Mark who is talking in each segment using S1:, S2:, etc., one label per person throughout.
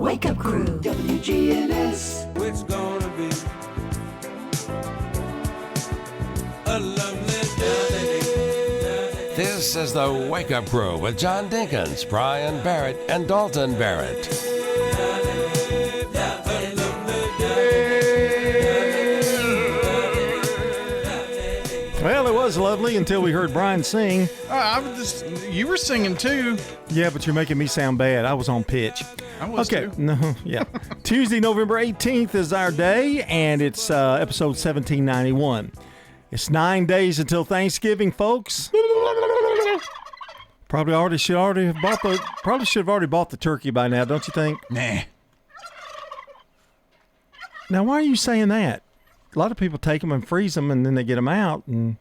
S1: Wake Up Crew, WGNS.
S2: It's gonna be a lovely day.
S3: This is the Wake Up Crew with John Dinkins, Brian Barrett, and Dalton Barrett.
S4: Well, it was lovely until we heard Brian sing.
S5: You were singing too.
S4: Yeah, but you're making me sound bad. I was on pitch.
S5: I was
S4: Okay,
S5: too.
S4: no, yeah. Tuesday, November 18th is our day, and it's episode 1791. It's 9 days until Thanksgiving, folks. Probably should have already bought the turkey by now, don't you think?
S5: Nah.
S4: Now, why are you saying that? A lot of people take them and freeze them, and then they get them out, and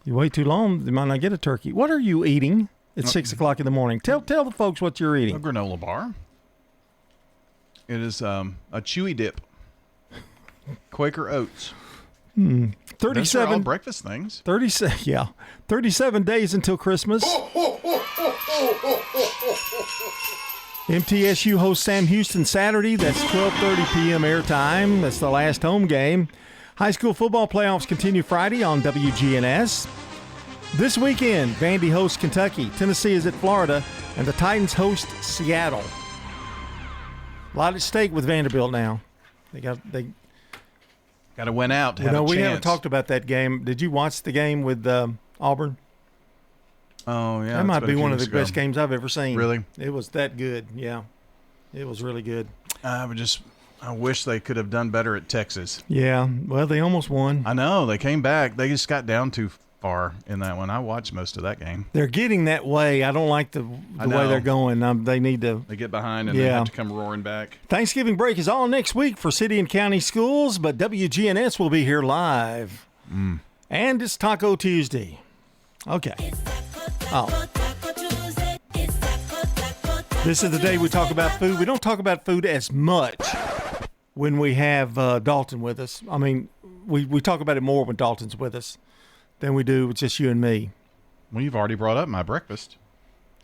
S4: you wait too long, they might not get a turkey. What are you eating at 6 o'clock in the morning? Tell the folks what you're
S5: A
S4: eating.
S5: granola bar. It is a chewy dip. Quaker Oats. Those are all
S4: 37
S5: breakfast things.
S4: 37 days until Christmas. MTSU hosts Sam Houston Saturday. That's 12:30 p.m. airtime. That's the last home game. High school football playoffs continue Friday on WGNS. This weekend, Vandy hosts Kentucky. Tennessee is at Florida, and the Titans host Seattle. A lot at stake with Vanderbilt now. They
S5: Got to win out to have a chance.
S4: we haven't talked about that game. Did you watch the game with Auburn?
S5: Oh, yeah.
S4: That might be one of the best games I've ever seen.
S5: Really?
S4: It was that good, yeah. It was really good.
S5: I wish they could have done better at Texas.
S4: Yeah, well, they almost won.
S5: I know. They came back. They just got down too far in that one. I watched most of that game.
S4: They're getting that way. I don't like the way
S5: know.
S4: they're going. They need to.
S5: They get behind and they have to come roaring back.
S4: Thanksgiving break is all next week for city and county schools, but WGNS will be here live. And it's Taco Tuesday. Okay. Oh. This is the day we talk about food. We don't talk about food as much when we have Dalton with us. I mean, we talk about it more when Dalton's with us than we do with just you and me.
S5: Well, you've already brought up my breakfast.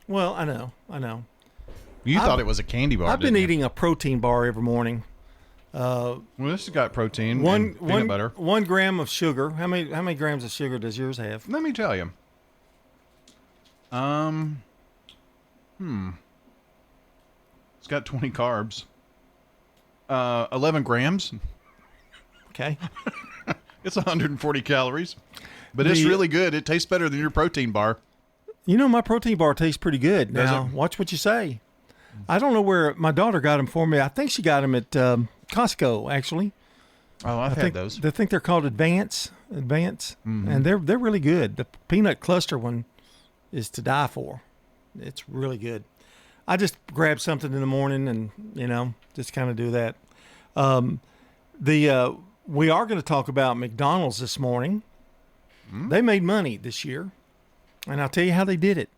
S4: Well, I know.
S5: You thought it was a candy bar.
S4: I've been eating a protein bar every morning.
S5: Well, this has got protein and peanut butter.
S4: 1 gram of sugar. How many grams of sugar does yours have?
S5: Let me tell you. It's got 20 carbs. 11 grams.
S4: Okay.
S5: It's 140 calories. But it's really good. It tastes better than your protein bar.
S4: You know, my protein bar tastes pretty good.
S5: Does
S4: Now,
S5: it?
S4: watch what you say. I don't know where my daughter got them for me. I think she got them at Costco, actually.
S5: Oh, I've had those.
S4: I think they're called Advance, and they're really good. The peanut cluster one is to die for. It's really good. I just grab something in the morning and, just kind of do that. We are going to talk about McDonald's this morning. They made money this year, and I'll tell you how they did it.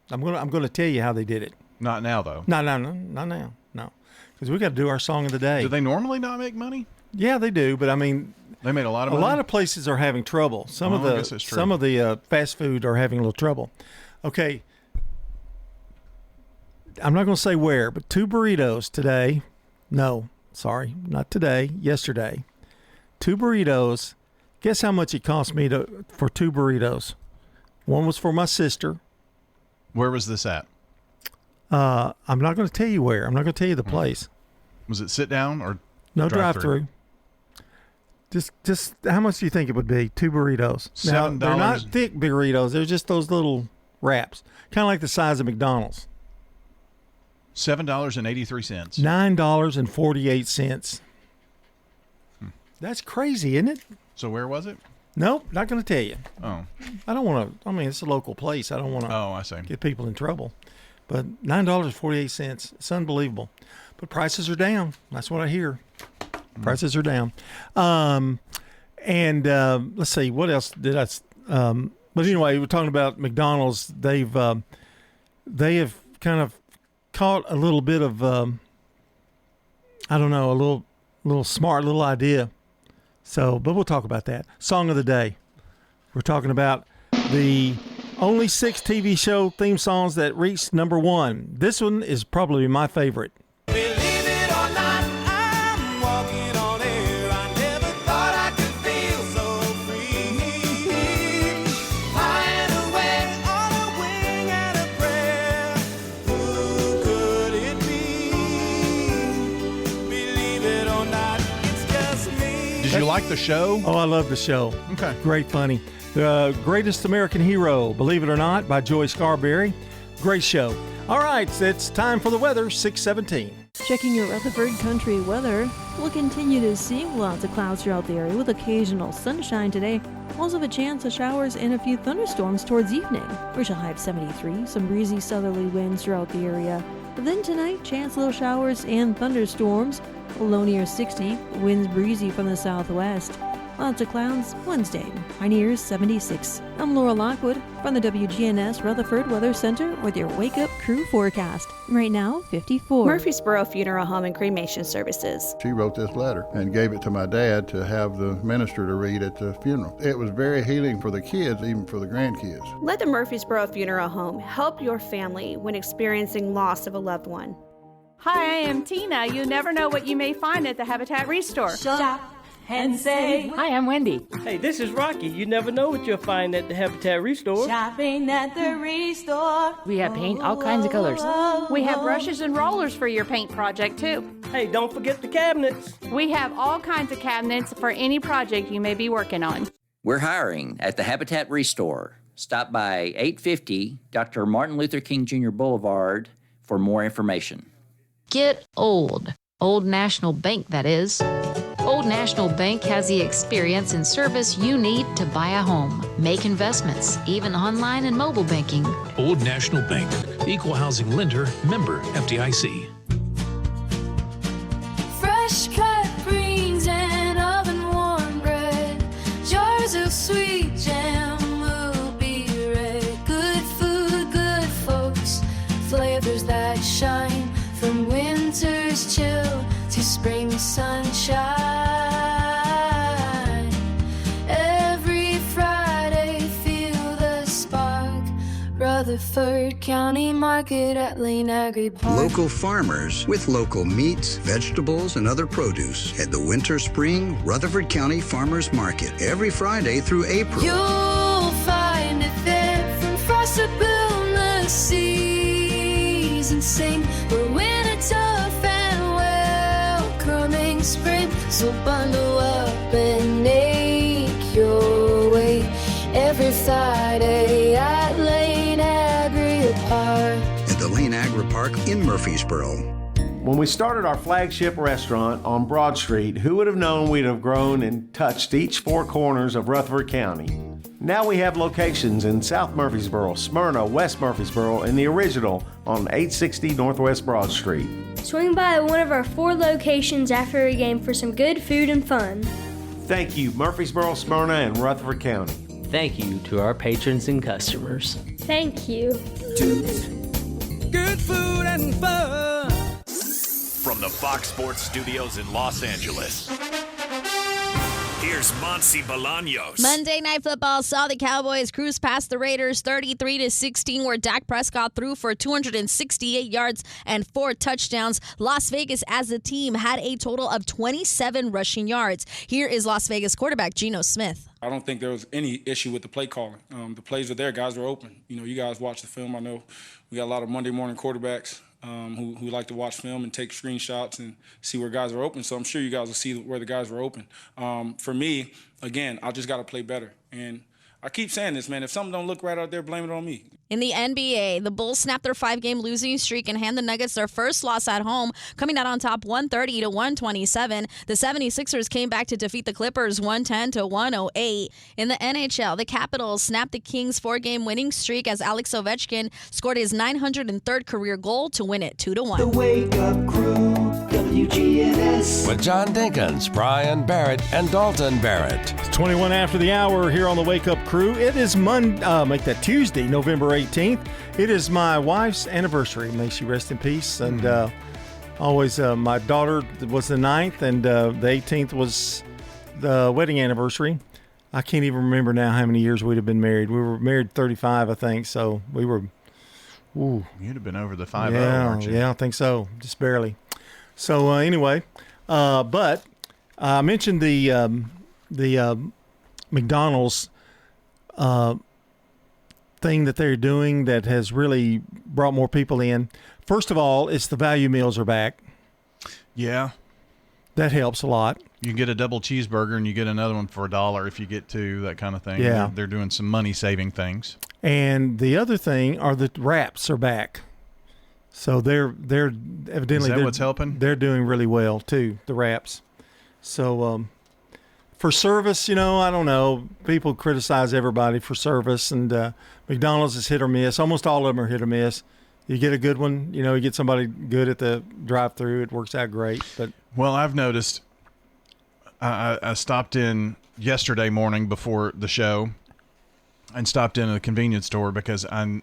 S4: I'm going to tell you how they did it.
S5: Not now, though.
S4: No, not now. No, because we got to do our song of the day.
S5: Do they normally not make money?
S4: Yeah, they do, but I mean,
S5: They made a lot of money?
S4: a lot of places are having trouble. Some
S5: I guess that's true.
S4: of the fast food are having a little trouble. Okay, I'm not going to say where, but 2 burritos today. No, sorry, not today. Yesterday, 2 burritos. Guess how much it cost me for 2 burritos? One was for my sister.
S5: Where was this at?
S4: I'm not going to tell you where. I'm not going to tell you the place.
S5: Was it sit down or
S4: No
S5: drive-through?
S4: drive-through. Just how much do you think it would be? 2 burritos. Now,
S5: $7.
S4: they're not thick burritos. They're just those little wraps, kind of like the size of McDonald's.
S5: $7.83.
S4: $9.48. That's crazy, isn't it?
S5: So where was it?
S4: Nope, not going to tell you.
S5: Oh.
S4: I don't want to. I mean, it's a local place. I don't want to
S5: Oh, I see.
S4: get people in trouble. But $9.48. It's unbelievable. But prices are down. That's what I hear. Prices are down. And let's see, what else did I? But anyway, we're talking about McDonald's. They have kind of caught a little bit of I don't know, a little smart little idea. So, but we'll talk about that. Song of the day. We're talking about the only 6 TV show theme songs that reached number 1. This one is probably my favorite.
S2: Will
S5: you like the show?
S4: Oh, I love the show.
S5: Okay.
S4: Great funny. The Greatest American Hero, Believe It or Not, by Joy Scarberry. Great show. All right, it's time for the weather, 6:17.
S6: Checking your Rutherford country weather. We'll continue to see lots of clouds throughout the area with occasional sunshine today. Also have a chance of showers and a few thunderstorms towards evening. We shall high of 73, some breezy southerly winds throughout the area. But then tonight, chance of little showers and thunderstorms. Low near 60, winds breezy from the southwest. Lots of clouds Wednesday, high near 76. I'm Laura Lockwood from the WGNS Rutherford Weather Center with your Wake Up Crew forecast. Right now, 54.
S7: Murfreesboro Funeral Home and Cremation Services.
S8: She wrote this letter and gave it to my dad to have the minister to read at the funeral. It was very healing for the kids, even for the grandkids.
S7: Let the Murfreesboro Funeral Home help your family when experiencing loss of a loved one. Hi, I am Tina. You never know what you may find at the Habitat Restore.
S9: Shop and save.
S10: Hi, I'm Wendy.
S11: Hey, this is Rocky. You never know what you'll find at the Habitat Restore.
S9: Shopping at the Restore.
S10: We have paint, all kinds of colors.
S7: We have brushes and rollers for your paint project, too.
S11: Hey, don't forget the cabinets.
S7: We have all kinds of cabinets for any project you may be working on.
S12: We're hiring at the Habitat Restore. Stop by 850 Dr. Martin Luther King Jr. Boulevard for more information.
S13: Get old. Old National Bank, that is. Old National Bank has the experience and service you need to buy a home, make investments, even online and mobile banking.
S14: Old National Bank, equal housing lender, member FDIC.
S15: Fresh cut greens and oven warm bread, jars of sweet jam will be red. Good food, good folks, flavors that shine from winter's chill to spring sunshine. Every Friday, feel the spark. Rutherford County Market at Lane Agri Park.
S16: Local farmers with local meats, vegetables, and other produce at the Winter Spring Rutherford County Farmers Market every Friday through April.
S15: You'll find it there from frost to boundless seas and sing. We're winter tough and welcoming spring. So bundle up and make your way every Friday at Lane Agri Park.
S16: At the Lane Agri Park in Murfreesboro.
S17: When we started our flagship restaurant on Broad Street, who would have known we'd have grown and touched each four corners of Rutherford County? Now we have locations in South Murfreesboro, Smyrna, West Murfreesboro, and the original on 860 Northwest Broad Street.
S18: Swing by one of our 4 locations after a game for some good food and fun.
S17: Thank you, Murfreesboro, Smyrna, and Rutherford County.
S11: Thank you to our patrons and customers.
S18: Thank you.
S2: Good food and fun.
S19: From the Fox Sports Studios in Los Angeles, here's Monty Bolaños.
S20: Monday Night Football saw the Cowboys cruise past the Raiders 33-16, where Dak Prescott threw for 268 yards and 4 touchdowns. Las Vegas, as a team, had a total of 27 rushing yards. Here is Las Vegas quarterback Geno Smith.
S21: I don't think there was any issue with the play calling. The plays are there. Guys were open. You guys watch the film. I know we got a lot of Monday morning quarterbacks who like to watch film and take screenshots and see where guys are open. So I'm sure you guys will see where the guys were open. For me, again, I just got to play better. And I keep saying this, man. If something don't look right out there, blame it on me.
S20: In the NBA, the Bulls snapped their 5-game losing streak and hand the Nuggets their first loss at home, coming out on top 130-127. The 76ers came back to defeat the Clippers 110-108. In the NHL, the Capitals snapped the Kings' 4-game winning streak as Alex Ovechkin scored his 903rd career goal to win it 2-1.
S1: The Wake Up Crew, WGNS.
S3: With John Dinkins, Brian Barrett, and Dalton Barrett.
S4: It's 21 after the hour here on the Wake Up Crew. It is Tuesday, November 18th. It is my wife's anniversary. May she rest in peace. And always my daughter was the 9th, and the 18th was the wedding anniversary. I can't even remember now how many years we'd have been married. We were married 35, I think, so we were... Ooh.
S5: You'd have been over the 5-0,
S4: yeah,
S5: weren't you?
S4: Yeah, I think so, just barely. So anyway, but I mentioned the McDonald's thing that they're doing that has really brought more people in. First of all, it's the value meals are back.
S5: Yeah.
S4: That helps a lot.
S5: You get a double cheeseburger and you get another one for $1 if you get two, that kind of thing.
S4: Yeah.
S5: They're doing some money-saving things.
S4: And the other thing are the wraps are back. So they're evidently
S5: Is that what's helping?
S4: They're doing really well too, the wraps. So for service, I don't know. People criticize everybody for service, and McDonald's is hit or miss. Almost all of them are hit or miss. You get a good one, you get somebody good at the drive-through, it works out great. But
S5: well, I've noticed. I stopped in yesterday morning before the show, and stopped in a convenience store because I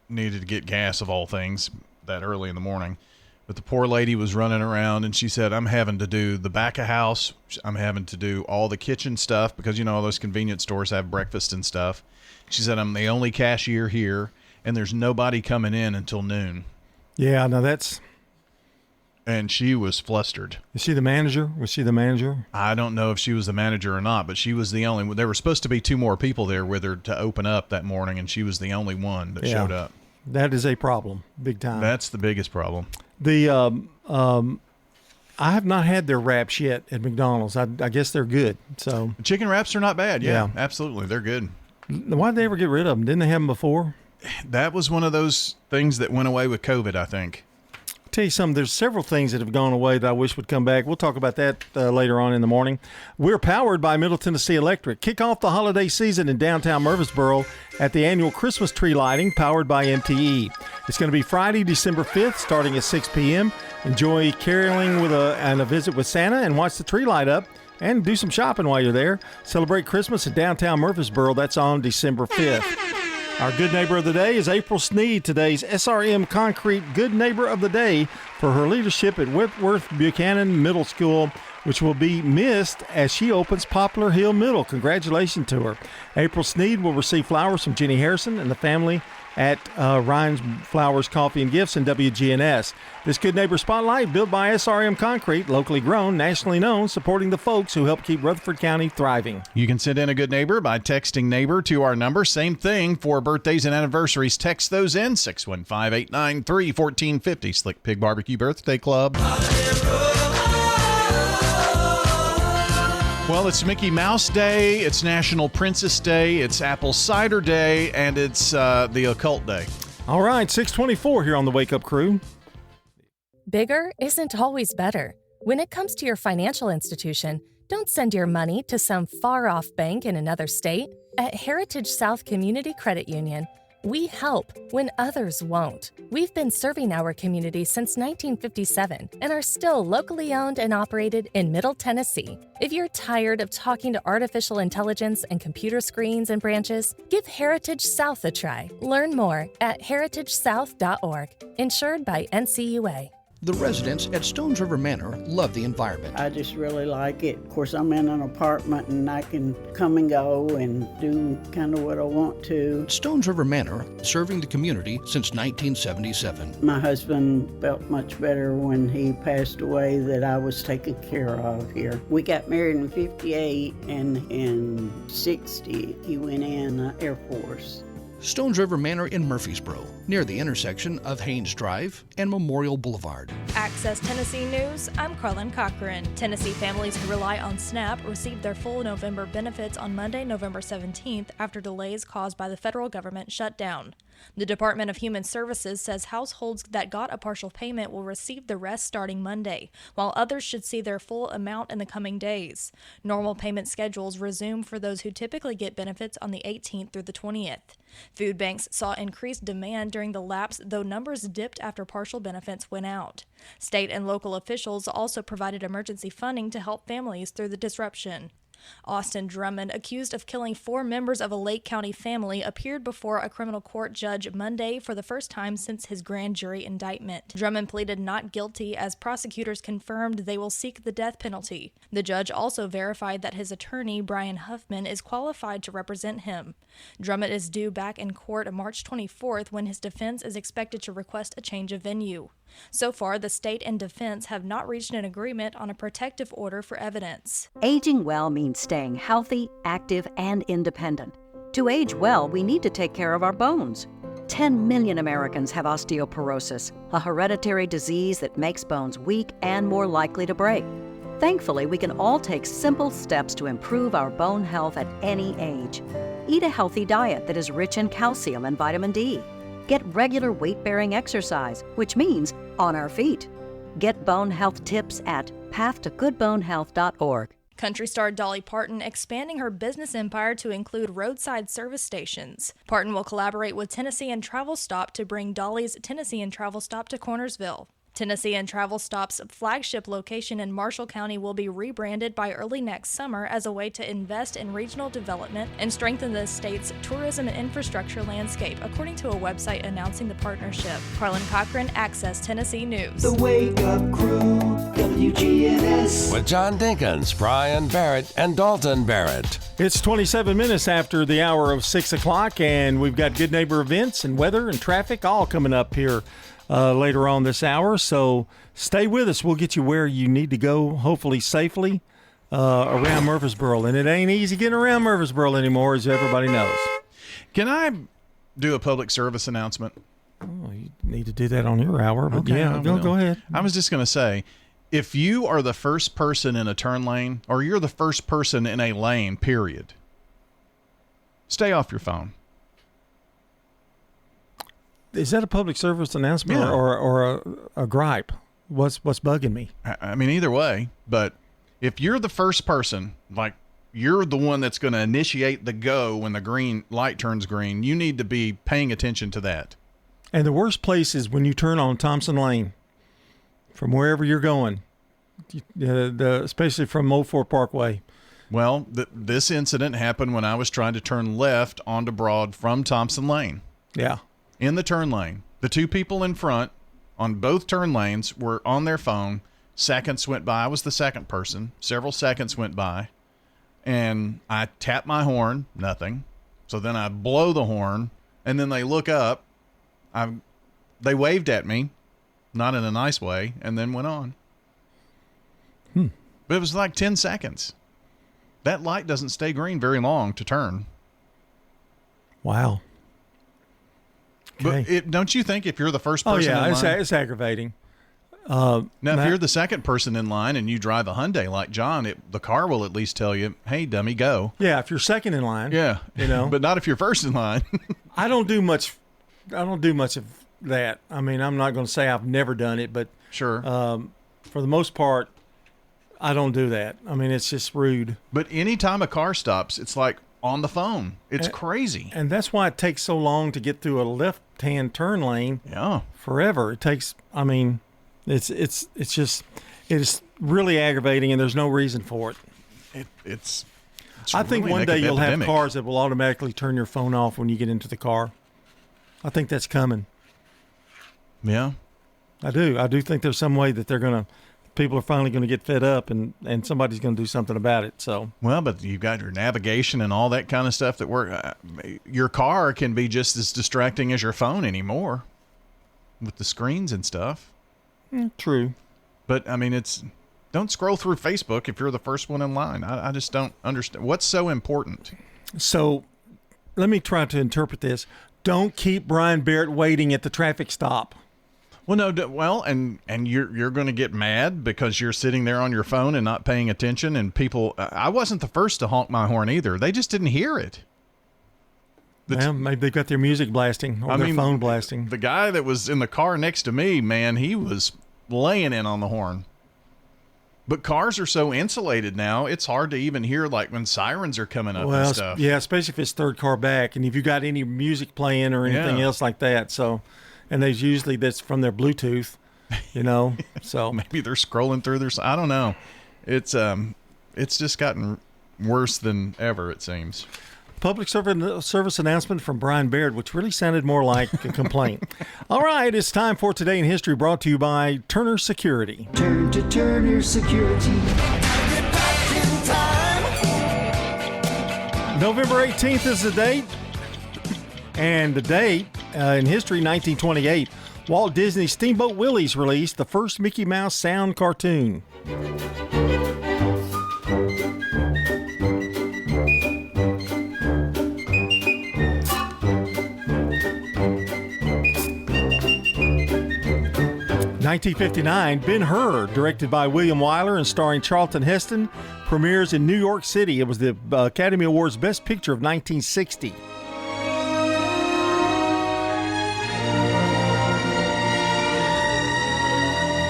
S5: needed to get gas of all things that early in the morning. But the poor lady was running around, and she said, I'm having to do the back of house. I'm having to do all the kitchen stuff because, all those convenience stores have breakfast and stuff. She said, I'm the only cashier here, and there's nobody coming in until noon.
S4: Yeah, no, that's...
S5: And she was flustered.
S4: Is she the manager? Was she the manager?
S5: I don't know if she was the manager or not, but she was the only one. There were supposed to be 2 more people there with her to open up that morning, and she was the only one that showed up.
S4: That is a problem, big time.
S5: That's the biggest problem.
S4: The I have not had their wraps yet at McDonald's. I guess they're good. So
S5: the chicken wraps are not bad. Yeah, absolutely, they're good.
S4: Why did they ever get rid of them? Didn't they have them before?
S5: That was one of those things that went away with COVID, I think.
S4: I'll tell you something, there's several things that have gone away that I wish would come back. We'll talk about that later on in the morning. We're powered by Middle Tennessee Electric. Kick off the holiday season in downtown Murfreesboro at the annual Christmas tree lighting powered by MTE. It's going to be Friday, December 5th, starting at 6 p.m. Enjoy caroling and a visit with Santa and watch the tree light up and do some shopping while you're there. Celebrate Christmas in downtown Murfreesboro. That's on December 5th. Our Good Neighbor of the Day is April Sneed, today's SRM Concrete Good Neighbor of the Day for her leadership at Whitworth Buchanan Middle School, which will be missed as she opens Poplar Hill Middle. Congratulations to her. April Sneed will receive flowers from Jenny Harrison and the family at Ryan's Flowers Coffee and Gifts in WGNS. This Good Neighbor Spotlight, built by SRM Concrete, locally grown, nationally known, supporting the folks who help keep Rutherford County thriving.
S5: You can send in a Good Neighbor by texting neighbor to our number. Same thing for birthdays and anniversaries. Text those in, 615-893-1450. Slick Pig Barbecue Birthday Club. Well, it's Mickey Mouse Day, it's National Princess Day, it's Apple Cider Day, and it's the Occult Day.
S4: All right, 624 here on the Wake Up Crew.
S6: Bigger isn't always better. When it comes to your financial institution, don't send your money to some far-off bank in another state. At Heritage South Community Credit Union, we help when others won't. We've been serving our community since 1957 and are still locally owned and operated in Middle Tennessee. If you're tired of talking to artificial intelligence and computer screens and branches, give Heritage South a try. Learn more at heritagesouth.org. Insured by NCUA.
S22: The residents at Stones River Manor love the environment.
S23: I just really like it. Of course, I'm in an apartment and I can come and go and do kind of what I want to.
S22: Stones River Manor, serving the community since 1977.
S23: My husband felt much better when he passed away that I was taken care of here. We got married in 58 and in 60 he went in Air Force.
S22: Stones River Manor in Murfreesboro, near the intersection of Haynes Drive and Memorial Boulevard.
S24: Access Tennessee News, I'm Carlin Cochran. Tennessee families who rely on SNAP received their full November benefits on Monday, November 17th, after delays caused by the federal government shutdown. The Department of Human Services says households that got a partial payment will receive the rest starting Monday, while others should see their full amount in the coming days. Normal payment schedules resume for those who typically get benefits on the 18th through the 20th. Food banks saw increased demand during the lapse, though numbers dipped after partial benefits went out. State and local officials also provided emergency funding to help families through the disruption. Austin Drummond, accused of killing 4 members of a Lake County family, appeared before a criminal court judge Monday for the first time since his grand jury indictment. Drummond pleaded not guilty as prosecutors confirmed they will seek the death penalty. The judge also verified that his attorney, Brian Huffman, is qualified to represent him. Drummond is due back in court March 24th when his defense is expected to request a change of venue. So far, the state and defense have not reached an agreement on a protective order for evidence.
S25: Aging well means staying healthy, active, and independent. To age well, we need to take care of our bones. 10 million Americans have osteoporosis, a hereditary disease that makes bones weak and more likely to break. Thankfully, we can all take simple steps to improve our bone health at any age. Eat a healthy diet that is rich in calcium and vitamin D. Get regular weight-bearing exercise, which means on our feet. Get bone health tips at pathtogoodbonehealth.org.
S24: Country star Dolly Parton expanding her business empire to include roadside service stations. Parton will collaborate with Tennessee and Travel Stop to bring Dolly's Tennessee and Travel Stop to Cornersville. Tennessee and Travel Stop's flagship location in Marshall County will be rebranded by early next summer as a way to invest in regional development and strengthen the state's tourism and infrastructure landscape, according to a website announcing the partnership. Carlin Cochran, Access Tennessee News.
S1: The Wake Up Crew, WGNS.
S3: With John Dinkins, Brian Barrett, and Dalton Barrett.
S4: It's 27 minutes after the hour of 6 o'clock, and we've got Good Neighbor events and weather and traffic all coming up here later on this hour. So stay with us. We'll get you where you need to go, hopefully safely, around Murfreesboro. And it ain't easy getting around Murfreesboro anymore, as everybody knows.
S5: Can I do a public service announcement?
S4: Oh, you need to do that on your hour, but
S5: Okay,
S4: yeah, go ahead.
S5: I was just going to say, if you are the first person in a turn lane, or you're the first person in a lane, period, stay off your phone.
S4: Is that a public service announcement
S5: Yeah.
S4: or a gripe? What's bugging me?
S5: I mean, either way, but if you're the first person, like you're the one that's going to initiate the go when the green light turns green, you need to be paying attention to that.
S4: And the worst place is when you turn on Thompson Lane from wherever you're going, especially from Old Fort Parkway.
S5: Well, this incident happened when I was trying to turn left onto Broad from Thompson Lane.
S4: Yeah.
S5: In the turn lane. The two people in front on both turn lanes were on their phone. Seconds went by. I was the second person. Several seconds went by. And I tapped my horn. Nothing. So then I blow the horn. And then they look up. They waved at me. Not in a nice way. And then went on. But it was like 10 seconds. That light doesn't stay green very long to turn.
S4: Wow. Okay.
S5: But don't you think if you're the first person in line?
S4: It's aggravating.
S5: Now, if you're the second person in line and you drive a Hyundai like John, the car will at least tell you, hey, dummy, go.
S4: Yeah, if you're second in line.
S5: Yeah. But not if you're first in line.
S4: I don't do much of that. I mean, I'm not going to say I've never done it, but
S5: sure.
S4: For the most part, I don't do that. I mean, it's just rude.
S5: But anytime a car stops, it's like on the phone. It's crazy.
S4: And that's why it takes so long to get through a left-hand turn lane.
S5: Yeah.
S4: Forever. It takes, I mean, it's really aggravating, and there's no reason for it.
S5: It's
S4: I think
S5: really
S4: one day you'll
S5: epidemic.
S4: have cars that will automatically turn your phone off when you get into the car. I think that's coming.
S5: Yeah.
S4: I do think there's some way that people are finally going to get fed up and somebody's going to do something about it. So,
S5: well, but you've got your navigation and all that kind of stuff that work. Your car can be just as distracting as your phone anymore with the screens and stuff.
S4: True.
S5: But I mean, don't scroll through Facebook if you're the first one in line. I just don't understand. What's so important?
S4: So let me try to interpret this. Don't keep Brian Barrett waiting at the traffic stop.
S5: Well, no. Well, and you're going to get mad because you're sitting there on your phone and not paying attention. And people, I wasn't the first to honk my horn either. They just didn't hear it.
S4: Well, maybe they've got their music blasting or their phone blasting.
S5: The guy that was in the car next to me, man, he was laying in on the horn. But cars are so insulated now, it's hard to even hear like when sirens are coming up and stuff.
S4: Yeah, especially if it's third car back, and if you got any music playing or anything else like that. So. And that's from their Bluetooth, so
S5: maybe they're scrolling through I don't know. It's just gotten worse than ever, it seems.
S4: Public service announcement from Brian Baird, which really sounded more like a complaint. All right, it's time for Today in History, brought to you by Turner Security.
S1: Turn to Turner Security.
S4: November 18th is the date. And the date in history, 1928, Walt Disney's Steamboat Willie released the first Mickey Mouse sound cartoon. 1959, Ben-Hur, directed by William Wyler and starring Charlton Heston, premieres in New York City. It was the Academy Awards Best Picture of 1960.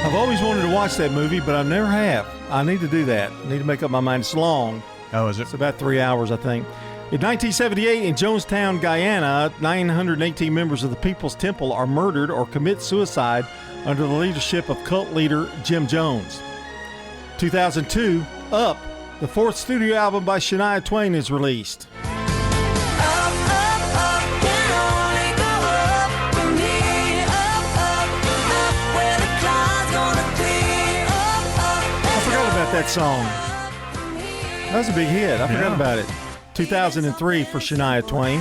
S4: I've always wanted to watch that movie, but I never have. I need to do that. I need to make up my mind. It's long.
S5: Oh, is it?
S4: It's about 3 hours, I think. In 1978, in Jonestown, Guyana, 918 members of the People's Temple are murdered or commit suicide under the leadership of cult leader Jim Jones. 2002, Up, the fourth studio album by Shania Twain, is released. That song. That was a big hit. I forgot about it. 2003 for Shania Twain.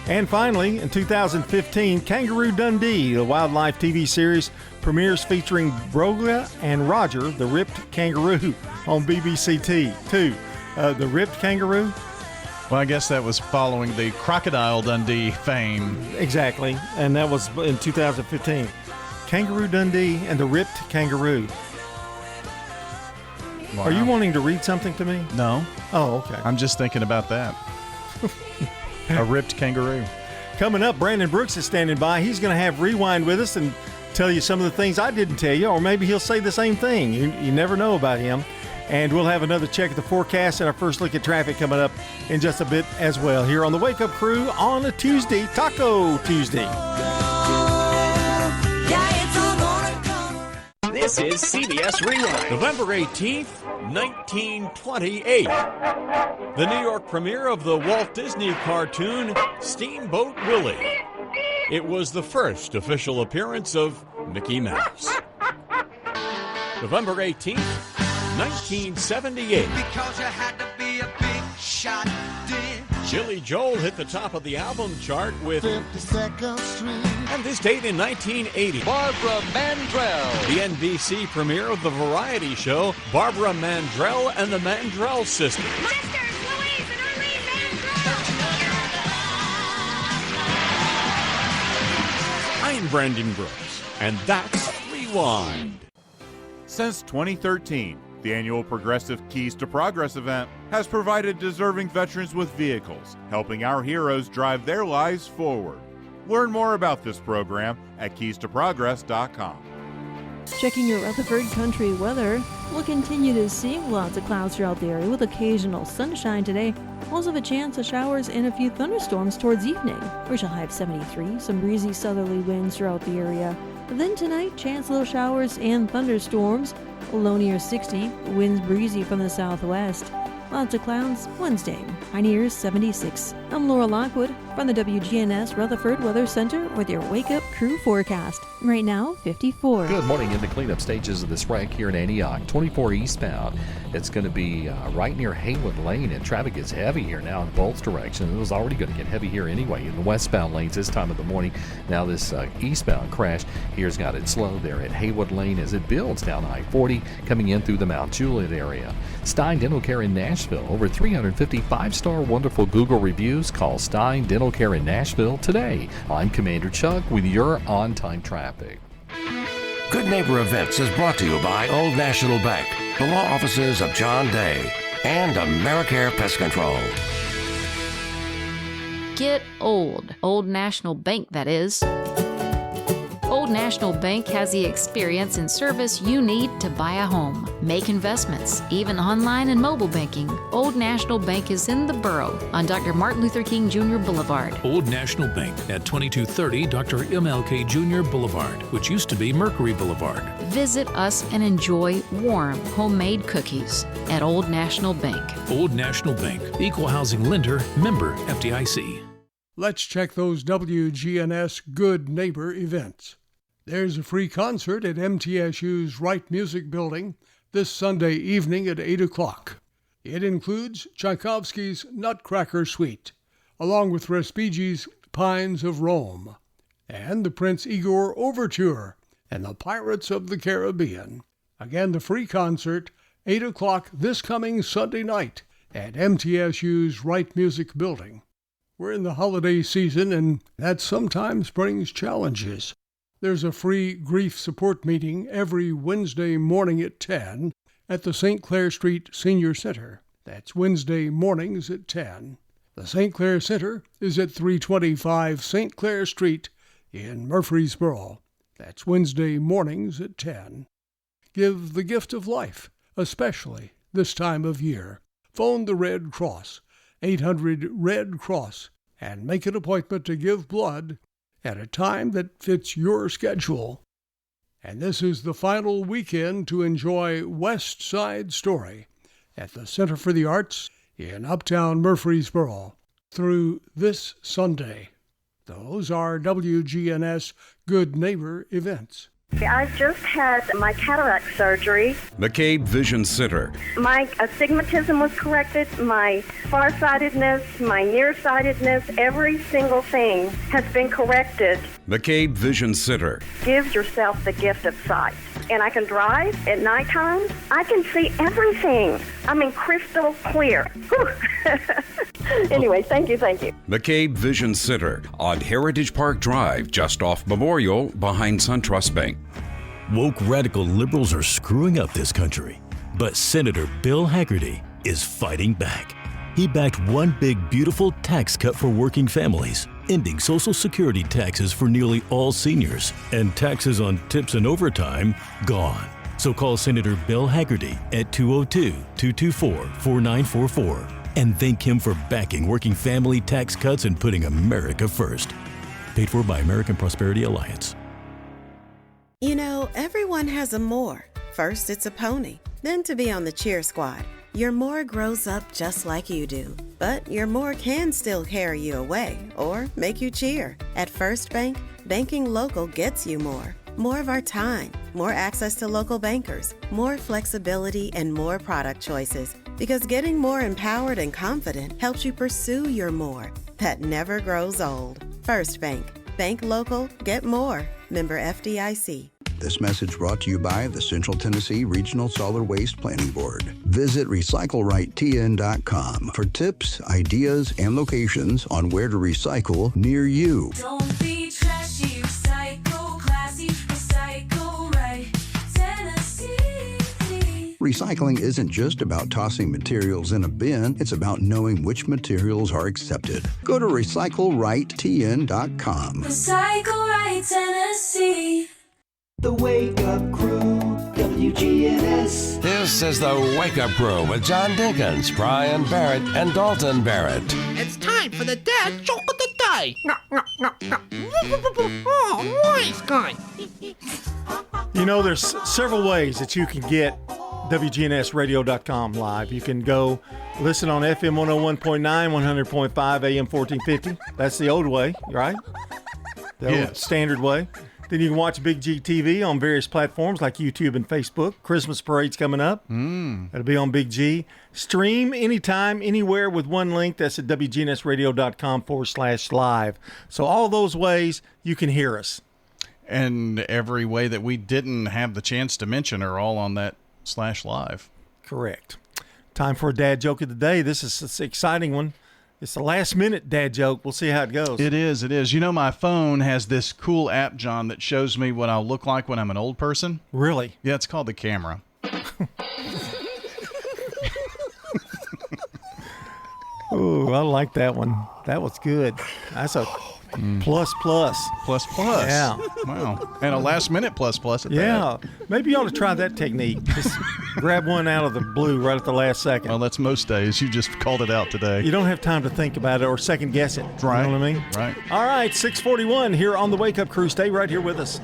S4: And finally, in 2015, Kangaroo Dundee, the wildlife TV series, premieres featuring Broga and Roger, the ripped kangaroo, on BBC Two. The ripped kangaroo?
S5: Well, I guess that was following the Crocodile Dundee fame.
S4: Exactly. And that was in 2015. Kangaroo Dundee and the ripped kangaroo. Wow. Are you wanting to read something to me?
S5: No.
S4: Oh, okay.
S5: I'm just thinking about that. A ripped kangaroo.
S4: Coming up, Brandon Brooks is standing by. He's going to have Rewind with us and tell you some of the things I didn't tell you, or maybe he'll say the same thing. You never know about him. And we'll have another check of the forecast and our first look at traffic coming up in just a bit as well here on the Wake Up Crew on a Tuesday, Taco Tuesday.
S19: This is CBS Rewind.
S7: November 18th, 1928. The New York premiere of the Walt Disney cartoon Steamboat Willie. It was the first official appearance of Mickey Mouse. November 18th, 1978.
S2: Because you had to be a big shot, did
S7: Billy Joel hit the top of the album chart with
S2: 52nd Street.
S7: And this date in 1980,
S2: Barbara Mandrell.
S7: The NBC premiere of the variety show Barbara Mandrell and the Mandrell Sisters.
S2: Sisters, Louise and Arlene Mandrell.
S7: I'm Brandon Brooks, and that's Rewind.
S8: Since 2013, the annual Progressive Keys to Progress event has provided deserving veterans with vehicles, helping our heroes drive their lives forward. Learn more about this program at keystoprogress.com.
S9: Checking your Rutherford country weather. We'll continue to see lots of clouds throughout the area with occasional sunshine today. Also have a chance of showers and a few thunderstorms towards evening. We shall have 73, some breezy southerly winds throughout the area. Then tonight, chance of little showers and thunderstorms. Low near 60, winds breezy from the southwest. Lots of clouds Wednesday, high near 76. I'm Laura Lockwood from the WGNS Rutherford Weather Center with your Wake Up Crew forecast. Right now, 54.
S10: Good morning. In the cleanup stages of this wreck here in Antioch, 24 eastbound. It's going to be right near Haywood Lane, and traffic is heavy here now in both directions. It was already going to get heavy here anyway in the westbound lanes this time of the morning. Now this eastbound crash here's got it slow there at Haywood Lane as it builds down I-40 coming in through the Mount Juliet area. Stein Dental Care in Nashville. Over 350 5-star wonderful Google reviews. Call Stein Dental Care in Nashville today. I'm Commander Chuck with your on-time traffic.
S3: Good Neighbor Events is brought to you by Old National Bank, the law offices of John Day, and AmeriCare Pest Control.
S13: Get old. Old National Bank, that is. Old National Bank has the experience and service you need to buy a home, make investments, even online and mobile banking. Old National Bank is in the borough on Dr. Martin Luther King Jr. Boulevard.
S14: Old National Bank at 2230 Dr. MLK Jr. Boulevard, which used to be Mercury Boulevard.
S13: Visit us and enjoy warm, homemade cookies at Old National Bank.
S14: Old National Bank, equal housing lender, member FDIC.
S12: Let's check those WGNS Good Neighbor events. There's a free concert at MTSU's Wright Music Building this Sunday evening at 8 o'clock. It includes Tchaikovsky's Nutcracker Suite, along with Respigi's Pines of Rome, and the Prince Igor Overture and the Pirates of the Caribbean. Again, the free concert, 8 o'clock this coming Sunday night at MTSU's Wright Music Building. We're in the holiday season, and that sometimes brings challenges. There's a free grief support meeting every Wednesday morning at 10 at the St. Clair Street Senior Center. That's Wednesday mornings at 10. The St. Clair Center is at 325 St. Clair Street in Murfreesboro. That's Wednesday mornings at 10. Give the gift of life, especially this time of year. Phone the Red Cross, 800-RED-CROSS, and make an appointment to give blood at a time that fits your schedule. And this is the final weekend to enjoy West Side Story at the Center for the Arts in Uptown Murfreesboro through this Sunday. Those are WGNS Good Neighbor events.
S11: I just had my cataract surgery.
S15: McCabe Vision Center.
S11: My astigmatism was corrected, my farsightedness, my nearsightedness, every single thing has been corrected.
S15: McCabe Vision Center.
S11: Give yourself the gift of sight. And I can drive at nighttime. I can see everything. I mean, crystal clear. Anyway, thank you.
S15: McCabe Vision Center on Heritage Park Drive, just off Memorial, behind SunTrust Bank.
S16: Woke radical liberals are screwing up this country, but Senator Bill Hagerty is fighting back. He backed one big, beautiful tax cut for working families, ending Social Security taxes for nearly all seniors, and taxes on tips and overtime gone. So call Senator Bill Hagerty at 202-224-4944 and thank him for backing working family tax cuts and putting America first. Paid for by American Prosperity Alliance.
S17: You know, everyone has a more. First, it's a pony. Then to be on the cheer squad. Your more grows up just like you do. But your more can still carry you away or make you cheer. At First Bank, banking local gets you more. More of our time, more access to local bankers, more flexibility, and more product choices. Because getting more empowered and confident helps you pursue your more. That never grows old. First Bank. Bank local, get more. Member FDIC.
S18: This message brought to you by the Central Tennessee Regional Solid Waste Planning Board. Visit RecycleRightTN.com for tips, ideas, and locations on where to recycle near you.
S26: Don't be trashy, recycle classy, recycle right, Tennessee.
S18: Recycling isn't just about tossing materials in a bin, it's about knowing which materials are accepted. Go to RecycleRightTN.com.
S26: Recycle right, Tennessee.
S1: The Wake Up Crew, WGNS.
S3: This is the Wake Up Crew with John Dinkins, Brian Barrett, and Dalton Barrett.
S27: It's time for the dad joke of the day. Oh, nice guy.
S4: You know, there's several ways that you can get WGNSradio.com live. You can go listen on FM 101.9, 100.5, AM 1450. That's the old way, right? The old standard way. Then you can watch Big G TV on various platforms like YouTube and Facebook. Christmas parade's coming up. It'll be on Big G. Stream anytime, anywhere with one link. That's at WGNSradio.com/live. So all those ways you can hear us.
S5: And every way that we didn't have the chance to mention are all on that /live.
S4: Correct. Time for a dad joke of the day. This is an exciting one. It's the last minute dad joke. We'll see how it goes.
S5: It is. You know, my phone has this cool app, John, that shows me what I'll look like when I'm an old person.
S4: Really?
S5: Yeah, it's called the camera.
S4: Ooh, I like that one. That was good. That's a plus.
S5: Yeah. Wow. And a last minute plus at that.
S4: Yeah. Maybe you ought to try that technique. Just grab one out of the blue right at the last second.
S5: Well, that's most days. You just called it out today.
S4: You don't have time to think about it or second guess it.
S5: Right.
S4: You know what I mean?
S5: Right.
S4: All right, 641 here on the Wake Up Crew. Stay right here with us.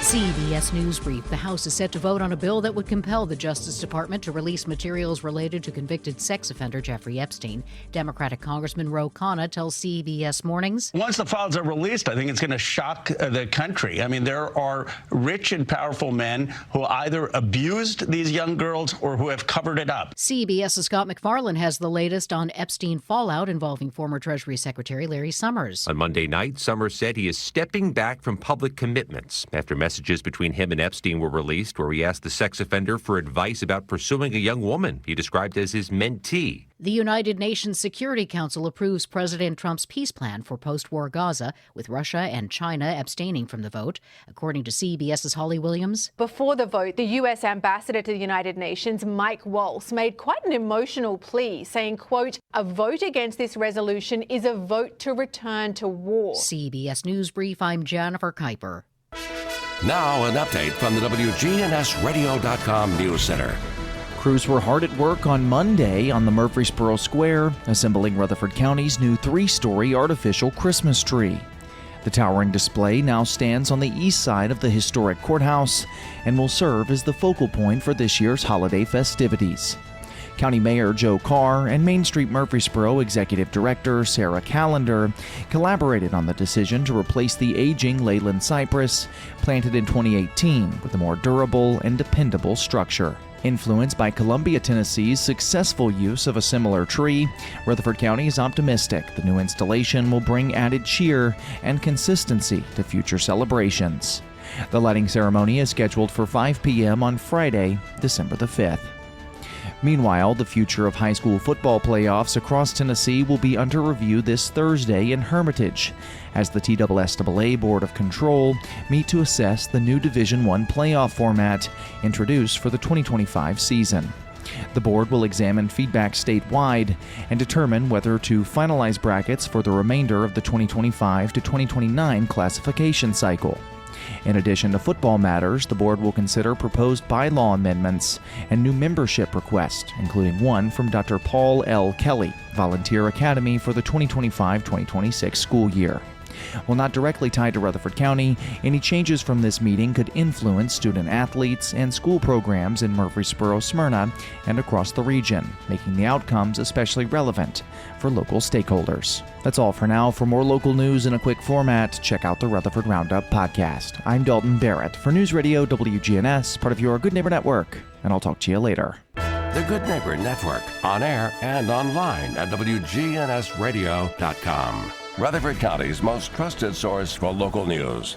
S28: CBS News Brief. The House is set to vote on a bill that would compel the Justice Department to release materials related to convicted sex offender Jeffrey Epstein. Democratic Congressman Ro Khanna tells CBS Mornings.
S29: Once the files are released, I think it's going to shock the country. I mean, there are rich and powerful men who either abused these young girls or who have covered it up.
S28: CBS's Scott MacFarlane has the latest on Epstein fallout involving former Treasury Secretary Larry Summers.
S30: On Monday night, Summers said he is stepping back from public commitments after messages
S2: messages between him and Epstein were released, where he asked the sex offender for advice about pursuing a young woman he described as his mentee.
S28: The United Nations Security Council approves President Trump's peace plan for post-war Gaza, with Russia and China abstaining from the vote, according to CBS's Holly Williams.
S6: Before the vote, the U.S. ambassador to the United Nations, Mike Waltz, made quite an emotional plea, saying, quote, "A vote against this resolution is a vote to return to war."
S28: CBS News Brief, I'm Jennifer Kuiper.
S3: Now an update from the WGNSradio.com News Center.
S19: Crews were hard at work on Monday on the Murfreesboro Square, assembling Rutherford County's new 3-story artificial Christmas tree. The towering display now stands on the east side of the historic courthouse and will serve as the focal point for this year's holiday festivities. County Mayor Joe Carr and Main Street Murfreesboro Executive Director Sarah Callender collaborated on the decision to replace the aging Leyland cypress planted in 2018 with a more durable and dependable structure. Influenced by Columbia, Tennessee's successful use of a similar tree, Rutherford County is optimistic the new installation will bring added cheer and consistency to future celebrations. The lighting ceremony is scheduled for 5 p.m. on Friday, December the 5th. Meanwhile, the future of high school football playoffs across Tennessee will be under review this Thursday in Hermitage, as the TSSAA Board of Control meet to assess the new Division I playoff format introduced for the 2025 season. The board will examine feedback statewide and determine whether to finalize brackets for the remainder of the 2025 to 2029 classification cycle. In addition to football matters, the board will consider proposed bylaw amendments and new membership requests, including one from Dr. Paul L. Kelly, Volunteer Academy for the 2025-2026 school year. While not directly tied to Rutherford County, any changes from this meeting could influence student athletes and school programs in Murfreesboro, Smyrna, and across the region, making the outcomes especially relevant for local stakeholders. That's all for now. For more local news in a quick format, check out the Rutherford Roundup podcast. I'm Dalton Barrett for News Radio WGNS, part of your Good Neighbor Network, and I'll talk to you later.
S3: The Good Neighbor Network, on air and online at WGNSradio.com. Rutherford County's most trusted source for local news.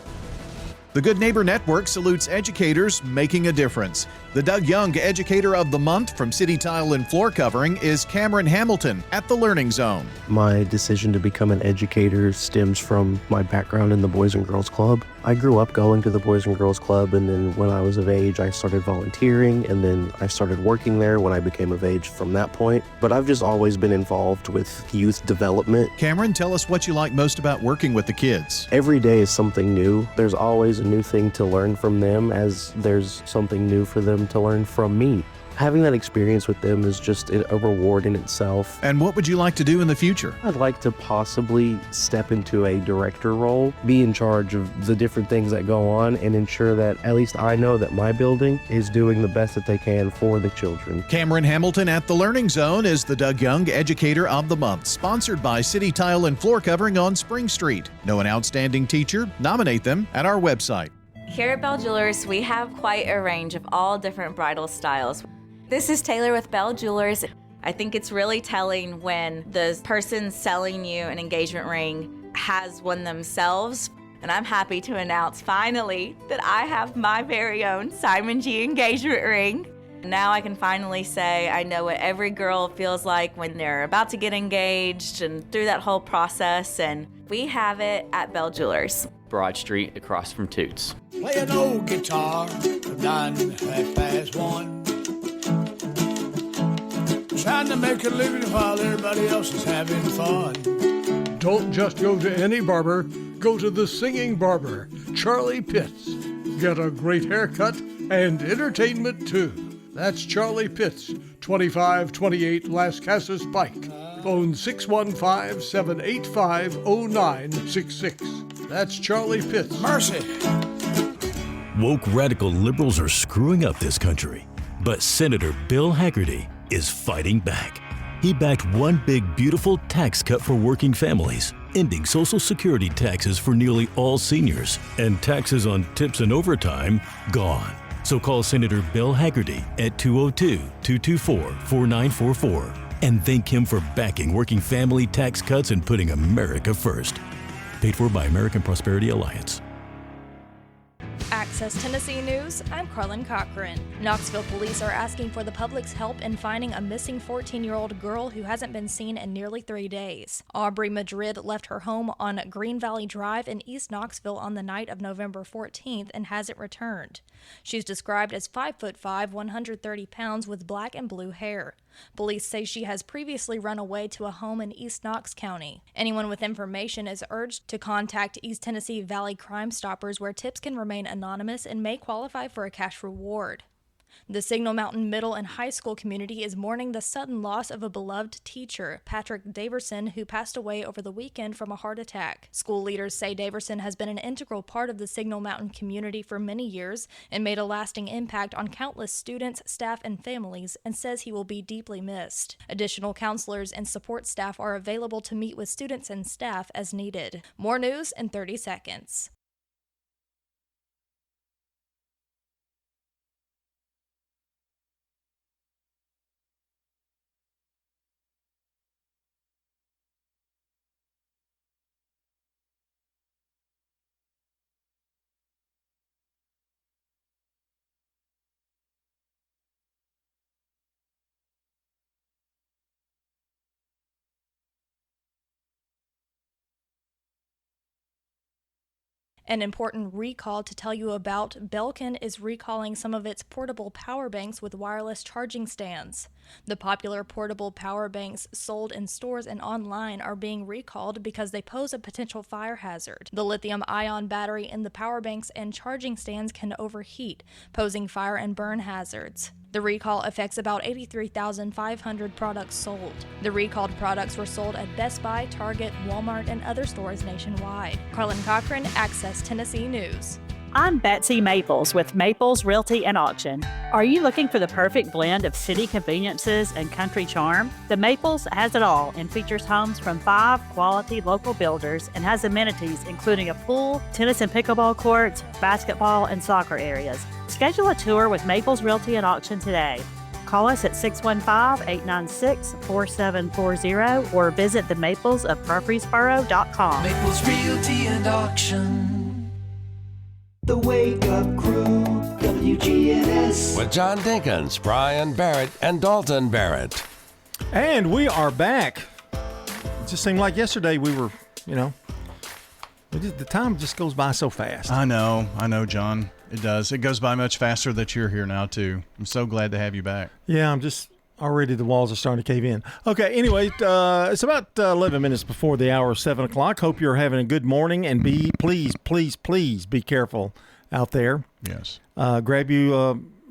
S20: The Good Neighbor Network salutes educators making a difference. The Doug Young Educator of the Month from City Tile and Floor Covering is Cameron Hamilton at the Learning Zone.
S21: My decision to become an educator stems from my background in the Boys and Girls Club. I grew up going to the Boys and Girls Club, and then when I was of age, I started volunteering, and then I started working there when I became of age from that point. But I've just always been involved with youth development.
S20: Cameron, tell us what you like most about working with the kids.
S21: Every day is something new. There's always a new thing to learn from them, as there's something new for them to learn from me. Having that experience with them is just a reward in itself.
S20: And what would you like to do in the future?
S21: I'd like to possibly step into a director role, be in charge of the different things that go on, and ensure that at least I know that my building is doing the best that they can for the children.
S20: Cameron Hamilton at the Learning Zone is the Doug Young Educator of the Month, sponsored by City Tile and Floor Covering on Spring Street. Know an outstanding teacher? Nominate them at our website.
S22: Here at Bell Jewelers, we have quite a range of all different bridal styles. This is Taylor with Bell Jewelers. I think it's really telling when the person selling you an engagement ring has one themselves. And I'm happy to announce finally that I have my very own Simon G engagement ring. Now I can finally say I know what every girl feels like when they're about to get engaged and through that whole process, and we have it at Bell Jewelers.
S23: Broad Street across from Toots.
S24: Play an old guitar, 9:30. Trying to make a living while everybody else is having fun.
S12: Don't just go to any barber, go to the singing barber, Charlie Pitts. Get a great haircut and entertainment too. That's Charlie Pitts, 2528 Las Casas Pike. Phone 615-785-0966. That's Charlie Pitts.
S24: Mercy.
S16: Woke radical liberals are screwing up this country, but Senator Bill Hagerty is fighting back. He backed one big, beautiful tax cut for working families, ending Social Security taxes for nearly all seniors, and taxes on tips and overtime gone. So call Senator Bill Hagerty at 202-224-4944 and thank him for backing working family tax cuts and putting America first. Paid for by American Prosperity Alliance.
S25: At
S7: Access Tennessee News, I'm Carlin Cochran. Knoxville police are asking for the public's help in finding a missing 14-year-old girl who hasn't been seen in nearly 3 days. Aubrey Madrid left her home on Green Valley Drive in East Knoxville on the night of November 14th and hasn't returned. She's described as 5'5", 130 pounds with black and blue hair. Police say she has previously run away to a home in East Knox County. Anyone with information is urged to contact East Tennessee Valley Crime Stoppers, where tips can remain anonymous and may qualify for a cash reward. The Signal Mountain Middle and High School community is mourning the sudden loss of a beloved teacher, Patrick Daverson, who passed away over the weekend from a heart attack. School leaders say Daverson has been an integral part of the Signal Mountain community for many years and made a lasting impact on countless students, staff, and families, and says he will be deeply missed. Additional counselors and support staff are available to meet with students and staff as needed. More news in 30 seconds. An important recall to tell you about: Belkin is recalling some of its portable power banks with wireless charging stands. The popular portable power banks sold in stores and online are being recalled because they pose a potential fire hazard. The lithium-ion battery in the power banks and charging stands can overheat, posing fire and burn hazards. The recall affects about 83,500 products sold. The recalled products were sold at Best Buy, Target, Walmart, and other stores nationwide. Carlin Cochran, Access Tennessee News.
S8: I'm Betsy Maples with Maples Realty and Auction. Are you looking for the perfect blend of city conveniences and country charm? The Maples has it all and features homes from 5 quality local builders and has amenities including a pool, tennis and pickleball courts, basketball, and soccer areas. Schedule a tour with Maples Realty and Auction today. Call us at 615-896-4740 or visit the Maples of Murfreesboro.com.
S1: Maples Realty and Auction. The Wake Up Crew, WGNS.
S3: With John Dinkins, Brian Barrett, and Dalton Barrett.
S4: And we are back. It just seemed like yesterday we were, the time just goes by so fast.
S5: I know, John. It does. It goes by much faster that you're here now, too. I'm so glad to have you back.
S4: Yeah, I'm just already the walls are starting to cave in. Okay, anyway, it's about 11 minutes before the hour of 7 o'clock. Hope you're having a good morning, and please be careful out there.
S5: Yes.
S4: Grab you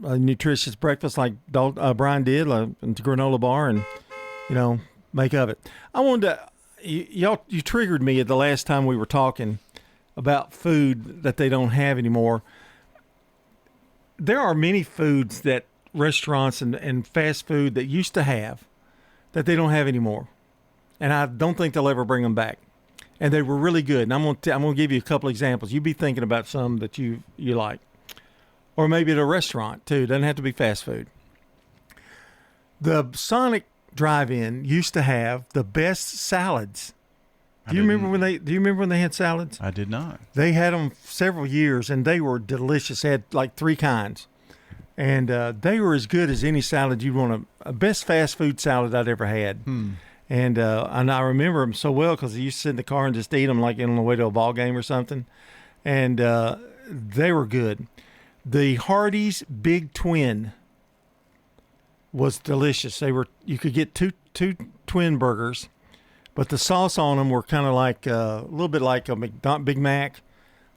S4: a nutritious breakfast like Brian did, a granola bar, and, make of it. I wanted to, you triggered me at the last time we were talking about food that they don't have anymore. There are many foods that restaurants and fast food that used to have that they don't have anymore, and I don't think they'll ever bring them back. And they were really good. And I'm gonna give you a couple examples. You be thinking about some that you like, or maybe at a restaurant too. Doesn't have to be fast food. The Sonic Drive-In used to have the best salads. Do you remember when they had salads?
S5: I did not.
S4: They had them several years, and they were delicious. They had like 3 kinds. And they were as good as any salad you'd want. A best fast food salad I'd ever had. And I remember them so well because I used to sit in the car and just eat them like on the way to a ball game or something. And they were good. The Hardee's Big Twin was delicious. You could get two twin burgers, but the sauce on them were kind of like a little bit like a Big Mac.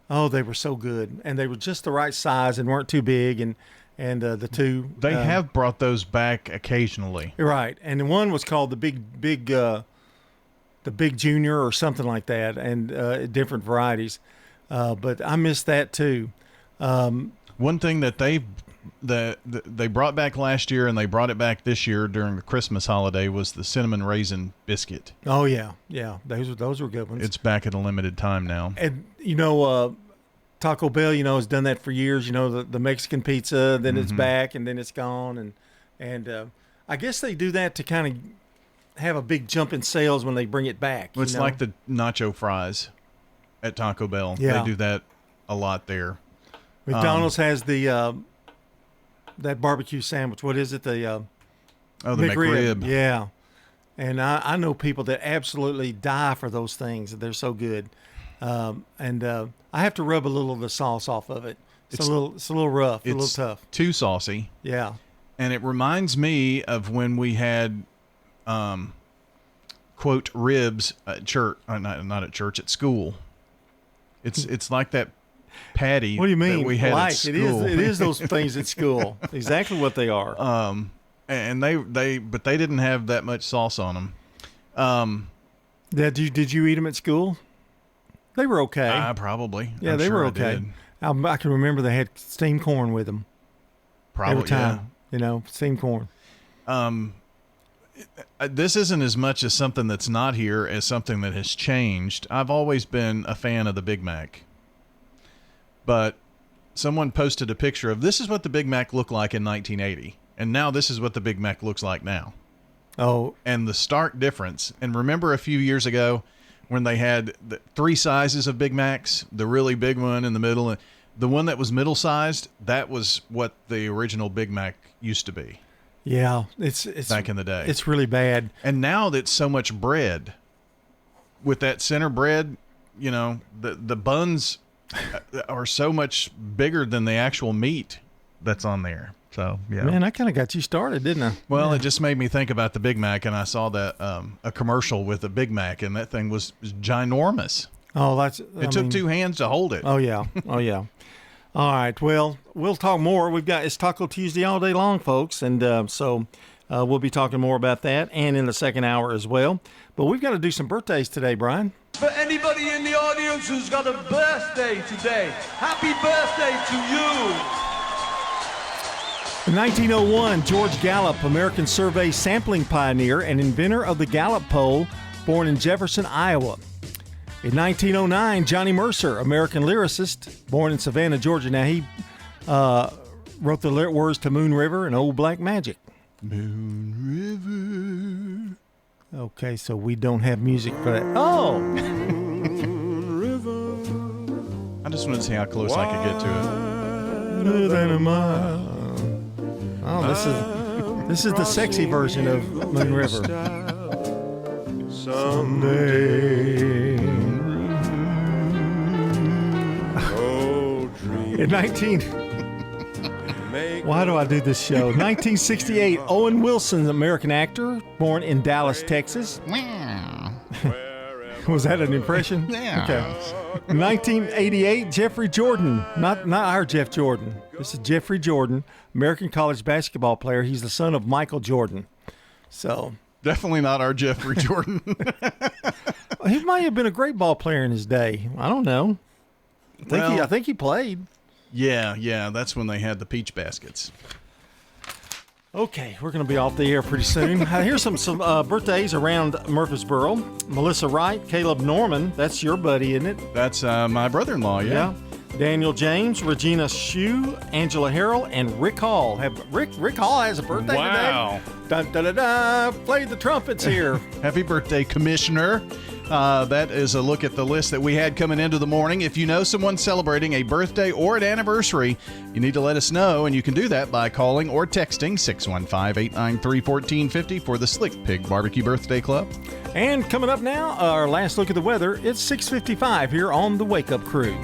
S4: Oh, they were so good, and they were just the right size and weren't too big. And the two
S5: they have brought those back occasionally,
S4: right? And one was called the Big Junior or something like that, and different varieties. But I missed that too.
S5: One thing that they brought back last year and they brought it back this year during the Christmas holiday was the cinnamon raisin biscuit.
S4: Oh yeah, those were good ones.
S5: It's back at a limited time now.
S4: And Taco Bell, has done that for years. The Mexican pizza, then it's back, and then it's gone, and I guess they do that to kind of have a big jump in sales when they bring it back.
S5: Well, it's like the nacho fries at Taco Bell.
S4: Yeah.
S5: They do that a lot there.
S4: McDonald's has the that barbecue sandwich. What is it? The
S5: McRib.
S4: Yeah. And I know people that absolutely die for those things. They're so good. And I have to rub a little of the sauce off of it. It's a little rough, a little tough.
S5: Too saucy.
S4: Yeah.
S5: And it reminds me of when we had, quote, ribs at church, not at church, at school. It's like that patty.
S4: What do you mean?
S5: That we had at school.
S4: It is those things at school. Exactly what they are.
S5: And they didn't have that much sauce on them.
S4: Did you eat them at school? They were okay.
S5: Probably.
S4: Yeah, they were okay. I can remember they had steamed corn with them.
S5: Probably,
S4: every time. Steamed corn.
S5: This isn't as much as something that's not here as something that has changed. I've always been a fan of the Big Mac. But someone posted a picture of this is what the Big Mac looked like in 1980. And now this is what the Big Mac looks like now.
S4: Oh.
S5: And the stark difference. And remember a few years ago when they had the 3 sizes of Big Macs, the really big one in the middle, and the one that was middle-sized, that was what the original Big Mac used to be.
S4: Yeah, it's
S5: back in the day.
S4: It's really bad.
S5: And now that's so much bread. With that center bread, the buns are so much bigger than the actual meat that's on there. So, yeah.
S4: Man, I kind of got you started, didn't I?
S5: Well, it just made me think about the Big Mac, and I saw that a commercial with a Big Mac, and that thing was ginormous.
S4: Oh,
S5: It took 2 hands to hold it.
S4: Oh, yeah. Oh, yeah. All right. Well, we'll talk more. It's Taco Tuesday all day long, folks, and so we'll be talking more about that and in the second hour as well. But we've got to do some birthdays today, Brian.
S9: For anybody in the audience who's got a birthday today, happy birthday to you.
S4: In 1901, George Gallup, American survey sampling pioneer and inventor of the Gallup poll, born in Jefferson, Iowa. In 1909, Johnny Mercer, American lyricist, born in Savannah, Georgia. Now, he wrote the words to Moon River and Old Black Magic.
S5: Moon
S4: River. Okay, so we don't have music for that. Oh!
S5: I just wanted to see how close I could get to it.
S4: Better than a mile. Oh, this is the sexy version of Moon River. Someday. Why do I do this show? 1968, Owen Wilson, American actor, born in Dallas, Texas. Was that an impression?
S5: Yeah.
S4: Okay. 1988, Jeffrey Jordan. Not our Jeff Jordan. This is Jeffrey Jordan, American college basketball player. He's the son of Michael Jordan. So
S5: definitely not our Jeffrey Jordan.
S4: He might have been a great ball player in his day. I don't know. I think he played.
S5: Yeah. That's when they had the peach baskets.
S4: Okay, we're going to be off the air pretty soon. Here's some birthdays around Murfreesboro. Melissa Wright, Caleb Norman. That's your buddy, isn't it?
S5: That's my brother-in-law, yeah.
S4: Daniel James, Regina Shue, Angela Harrell, and Rick Hall. Rick Hall has a birthday today.
S5: Wow.
S4: Dun, dun, dun, dun. Play the trumpets here.
S5: Happy birthday, Commissioner. That is a look at the list that we had coming into the morning. If you know someone celebrating a birthday or an anniversary, you need to let us know, and you can do that by calling or texting 615-893-1450 for the Slick Pig Barbecue Birthday Club.
S4: And coming up now, our last look at the weather. It's 6:55 here on the Wake Up Crew.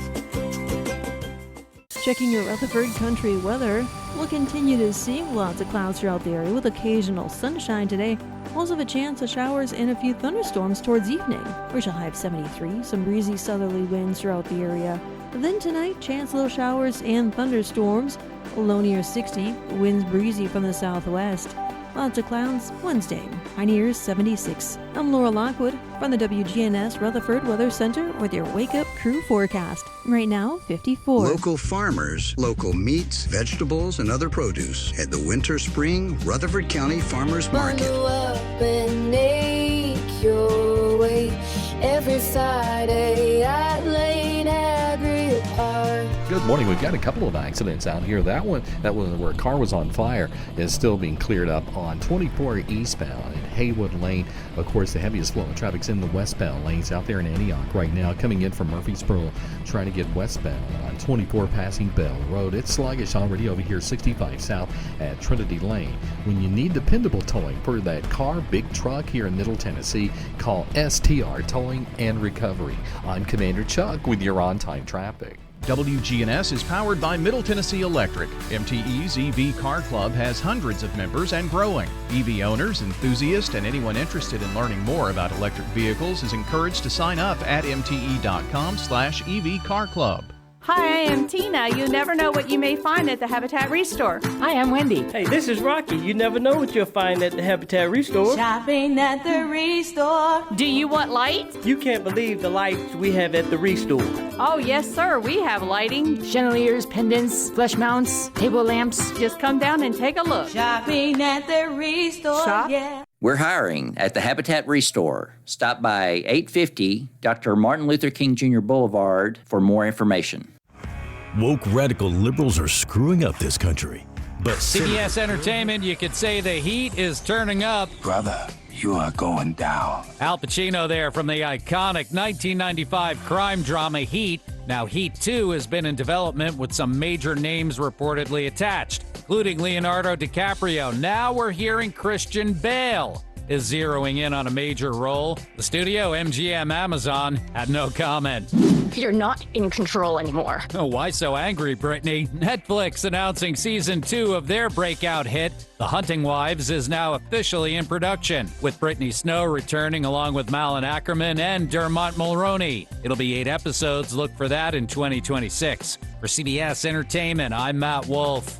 S10: Checking your Rutherford country weather, we'll continue to see lots of clouds throughout the area with occasional sunshine today. Also have a chance of showers and a few thunderstorms towards evening. We shall high of 73, some breezy southerly winds throughout the area. Then tonight, chance of little showers and thunderstorms. Low near 60, winds breezy from the southwest. Lots of clouds Wednesday, high near 76. I'm Laura Lockwood from the WGNS Rutherford Weather Center with your Wake Up Crew forecast. Right now, 54.
S11: Local farmers, local meats, vegetables, and other produce at the Winter Spring Rutherford County Farmers Market.
S26: Bundle up and make your way every Friday at Lane Agri Park.
S2: Good morning. We've got a couple of accidents out here. That one where a car was on fire is still being cleared up on 24 eastbound at Haywood Lane. Of course, the heaviest flow of traffic's in the westbound lanes out there in Antioch right now, coming in from Murfreesboro, trying to get westbound on 24 passing Bell Road. It's sluggish already over here, 65 south at Trinity Lane. When you need dependable towing for that car, big truck here in Middle Tennessee, call STR Towing and Recovery. I'm Commander Chuck with your on-time traffic.
S20: WGNS is powered by Middle Tennessee Electric. MTE's EV Car Club has hundreds of members and growing. EV owners, enthusiasts, and anyone interested in learning more about electric vehicles is encouraged to sign up at mte.com/EV Car Club.
S13: Hi, I am Tina. You never know what you may find at the Habitat Restore.
S14: Hi, I'm Wendy. Hey, this is Rocky. You never know what you'll find at the Habitat Restore.
S13: Shopping at the Restore. Do you want lights?
S14: You can't believe the lights we have at the Restore.
S13: Oh, yes, sir. We have lighting. Chandeliers, pendants, flush mounts, table lamps. Just come down and take a look. Shopping at the Restore. Shop? Yeah.
S15: We're hiring at the Habitat Restore. Stop by 850 Dr. Martin Luther King Jr. Boulevard for more information.
S16: Woke radical liberals are screwing up this country. But
S17: CBS Entertainment, you could say the heat is turning up.
S18: Brother, you are going down.
S17: Al Pacino there from the iconic 1995 crime drama Heat. Now Heat 2 has been in development with some major names reportedly attached, including Leonardo DiCaprio. Now we're hearing Christian Bale is zeroing in on a major role. The studio, MGM Amazon, had no comment.
S25: You're not in control anymore.
S17: Oh, why so angry, Brittany? Netflix announcing season 2 of their breakout hit, The Hunting Wives, is now officially in production, with Brittany Snow returning along with Malin Ackerman and Dermot Mulroney. It'll be 8 episodes. Look for that in 2026. For CBS Entertainment, I'm Matt Wolf.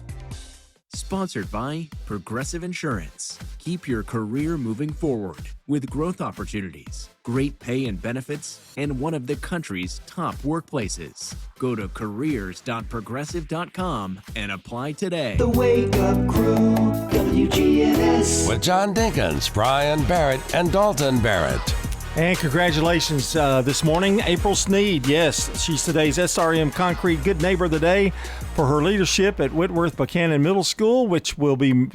S27: Sponsored by Progressive Insurance. Keep your career moving forward with growth opportunities, great pay and benefits, and one of the country's top workplaces. Go to careers.progressive.com and apply today.
S1: The Wake Up Crew, WGNS.
S3: With John Dinkins, Brian Barrett, and Dalton Barrett.
S4: And congratulations this morning, April Sneed. Yes, she's today's SRM Concrete Good Neighbor of the Day for her leadership at Whitworth Buchanan Middle School, which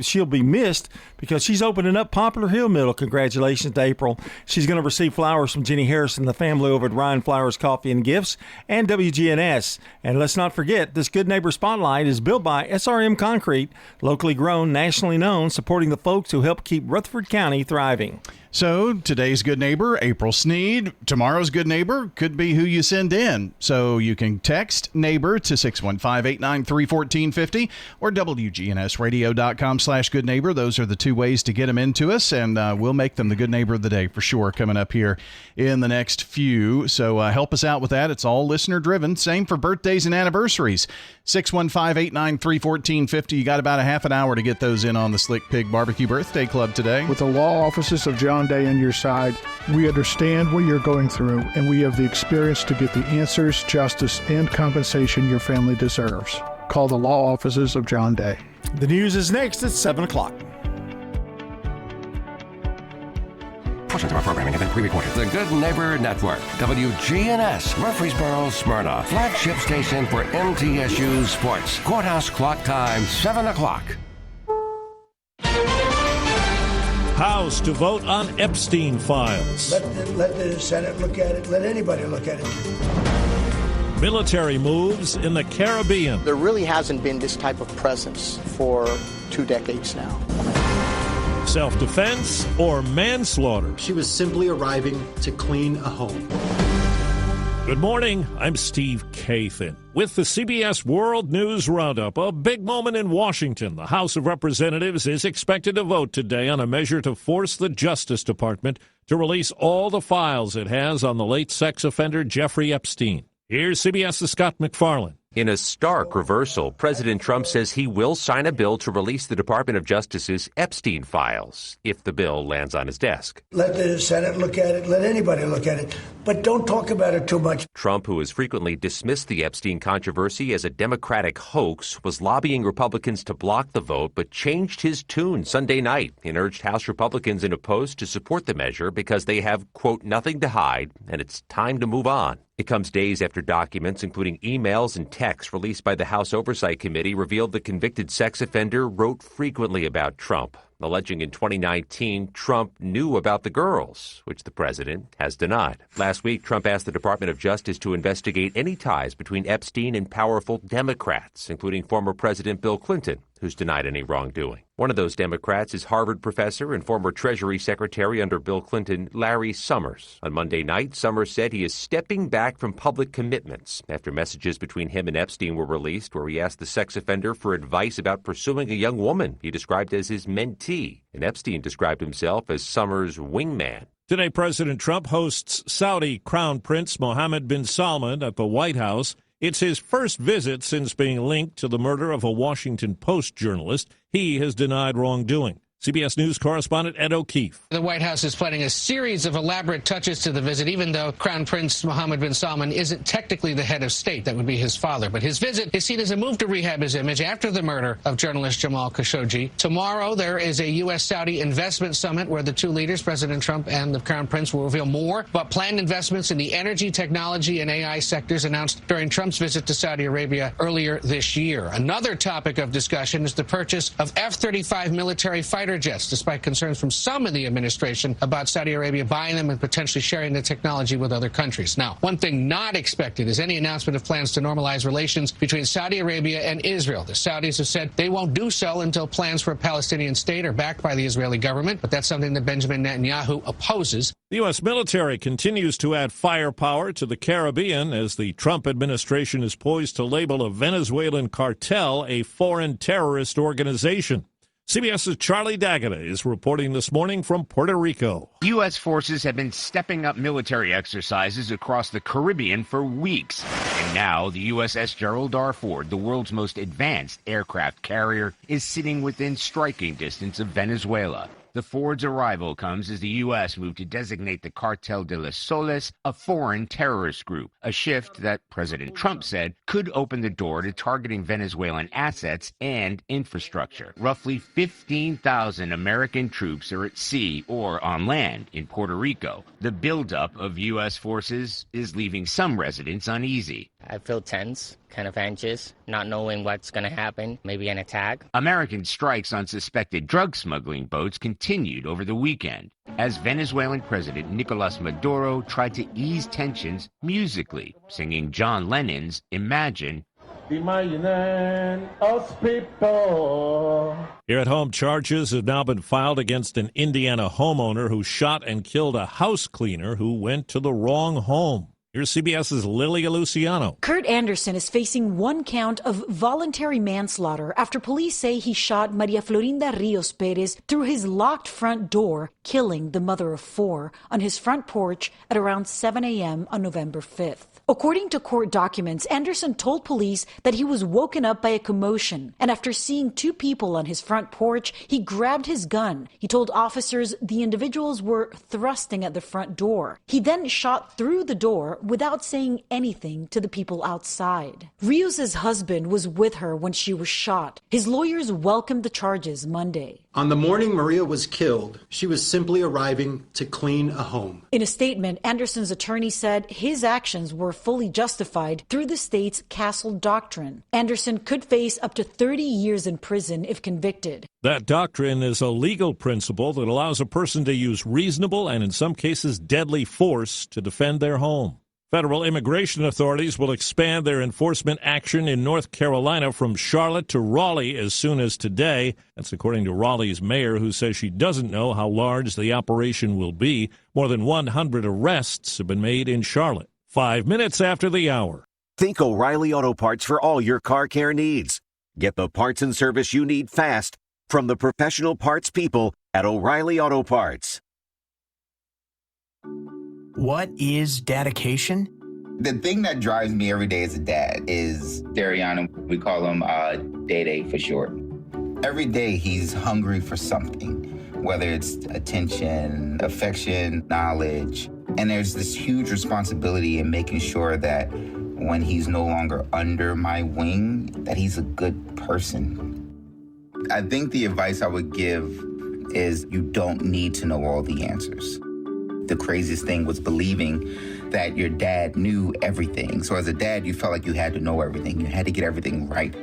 S4: she'll be missed because she's opening up Poplar Hill Middle. Congratulations to April. She's going to receive flowers from Jenny Harris and the family over at Ryan Flowers Coffee and Gifts and WGNS. And let's not forget, this Good Neighbor Spotlight is built by SRM Concrete, locally grown, nationally known, supporting the folks who help keep Rutherford County thriving.
S5: So today's good neighbor, April Sneed. Tomorrow's good neighbor could be who you send in. So you can text neighbor to 615-893-1450 or WGNSradio.com/good neighbor. Those are the two ways to get them into us, and we'll make them the good neighbor of the day for sure coming up here in the next few. So help us out with that. It's all listener driven. Same for birthdays and anniversaries. 615-893-1450. You got about a half an hour to get those in on the Slick Pig Barbecue Birthday Club today.
S29: With the law offices of John Day on your side, we understand what you're going through, and we have the experience to get the answers, justice, and compensation your family deserves. Call the law offices of John Day.
S4: The news is next at 7 o'clock.
S3: Portions of our programming have been pre-recorded. The Good Neighbor Network, WGNS, Murfreesboro, Smyrna, flagship station for MTSU Sports. Courthouse clock time, 7 o'clock.
S30: House to vote on Epstein files.
S24: Let the Senate look at it. Let anybody look at it.
S30: Military moves in the Caribbean.
S31: There really hasn't been this type of presence for 2 decades now.
S30: Self-defense or manslaughter.
S32: She was simply arriving to clean a home.
S30: Good morning, I'm Steve Kathan. With the CBS World News Roundup, a big moment in Washington. The House of Representatives is expected to vote today on a measure to force the Justice Department to release all the files it has on the late sex offender Jeffrey Epstein. Here's CBS's Scott McFarland.
S33: In a stark reversal, President Trump says he will sign a bill to release the Department of Justice's Epstein files if the bill lands on his desk.
S24: Let the Senate look at it. Let anybody look at it. But don't talk about it too much.
S33: Trump, who has frequently dismissed the Epstein controversy as a Democratic hoax, was lobbying Republicans to block the vote, but changed his tune Sunday night and urged House Republicans in a post to support the measure because they have, quote, nothing to hide, and it's time to move on. It comes days after documents, including emails and texts released by the House Oversight Committee, revealed the convicted sex offender wrote frequently about Trump, alleging in 2019 Trump knew about the girls, which the president has denied. Last week, Trump asked the Department of Justice to investigate any ties between Epstein and powerful Democrats, including former President Bill Clinton, who's denied any wrongdoing. One of those Democrats is Harvard professor and former Treasury Secretary under Bill Clinton, Larry Summers. On Monday night, Summers said he is stepping back from public commitments after messages between him and Epstein were released, where he asked the sex offender for advice about pursuing a young woman he described as his mentee. And Epstein described himself as Summers' wingman.
S30: Today, President Trump hosts Saudi Crown Prince Mohammed bin Salman at the White House. It's his first visit since being linked to the murder of a Washington Post journalist. He has denied wrongdoing. CBS News correspondent Ed O'Keefe.
S6: The White House is planning a series of elaborate touches to the visit, even though Crown Prince Mohammed bin Salman isn't technically the head of state. That would be his father. But his visit is seen as a move to rehab his image after the murder of journalist Jamal Khashoggi. Tomorrow, there is a U.S.-Saudi investment summit where the two leaders, President Trump and the Crown Prince, will reveal more about planned investments in the energy, technology, and AI sectors announced during Trump's visit to Saudi Arabia earlier this year. Another topic of discussion is the purchase of F-35 military fighter jets, despite concerns from some in the administration about Saudi Arabia buying them and potentially sharing the technology with other countries. Now, one thing not expected is any announcement of plans to normalize relations between Saudi Arabia and Israel. The Saudis have said they won't do so until plans for a Palestinian state are backed by the Israeli government, but that's something that Benjamin Netanyahu opposes.
S30: The U.S. military continues to add firepower to the Caribbean as the Trump administration is poised to label a Venezuelan cartel a foreign terrorist organization. CBS's Charlie D'Agata is reporting this morning from Puerto Rico.
S7: U.S. forces have been stepping up military exercises across the Caribbean for weeks. And now the USS Gerald R. Ford, the world's most advanced aircraft carrier, is sitting within striking distance of Venezuela. The Ford's arrival comes as the U.S. moved to designate the Cartel de los Soles a foreign terrorist group, a shift that President Trump said could open the door to targeting Venezuelan assets and infrastructure. Roughly 15,000 American troops are at sea or on land in Puerto Rico. The buildup of U.S. forces is leaving some residents uneasy.
S8: I feel tense, kind of anxious, not knowing what's going to happen, maybe an attack.
S7: American strikes on suspected drug smuggling boats continued over the weekend as Venezuelan President Nicolas Maduro tried to ease tensions musically, singing John Lennon's Imagine.
S30: Here at home, charges have now been filed against an Indiana homeowner who shot and killed a house cleaner who went to the wrong home. Here's CBS's Lilia Luciano.
S9: Kurt Anderson is facing one count of voluntary manslaughter after police say he shot Maria Florinda Rios Perez through his locked front door, killing the mother of four on his front porch at around 7 a.m. on November 5th. According to court documents, Anderson told police that he was woken up by a commotion, and after seeing two people on his front porch, he grabbed his gun. He told officers the individuals were thrusting at the front door. He then shot through the door without saying anything to the people outside. Rios' husband was with her when she was shot. His lawyers welcomed the charges Monday.
S32: On the morning Maria was killed, she was simply arriving to clean a home.
S9: In a statement, Anderson's attorney said his actions were fully justified through the state's Castle Doctrine. Anderson could face up to 30 years in prison if convicted.
S30: That doctrine is a legal principle that allows a person to use reasonable and in some cases deadly force to defend their home. Federal immigration authorities will expand their enforcement action in North Carolina from Charlotte to Raleigh as soon as today. That's according to Raleigh's mayor, who says she doesn't know how large the operation will be. More than 100 arrests have been made in Charlotte. 5 minutes after the hour.
S10: Think O'Reilly Auto Parts for all your car care needs. Get the parts and service you need fast from the professional parts people at O'Reilly Auto Parts.
S11: What is dedication?
S12: The thing that drives me every day as a dad is Dariana. We call him Day for short. Every day he's hungry for something, whether it's attention, affection, knowledge. And there's this huge responsibility in making sure that when he's no longer under my wing, that he's a good person. I think the advice I would give is you don't need to know all the answers. the craziest thing was believing that your dad knew everything. So as a dad, you felt like you had to know everything. You had to get everything right.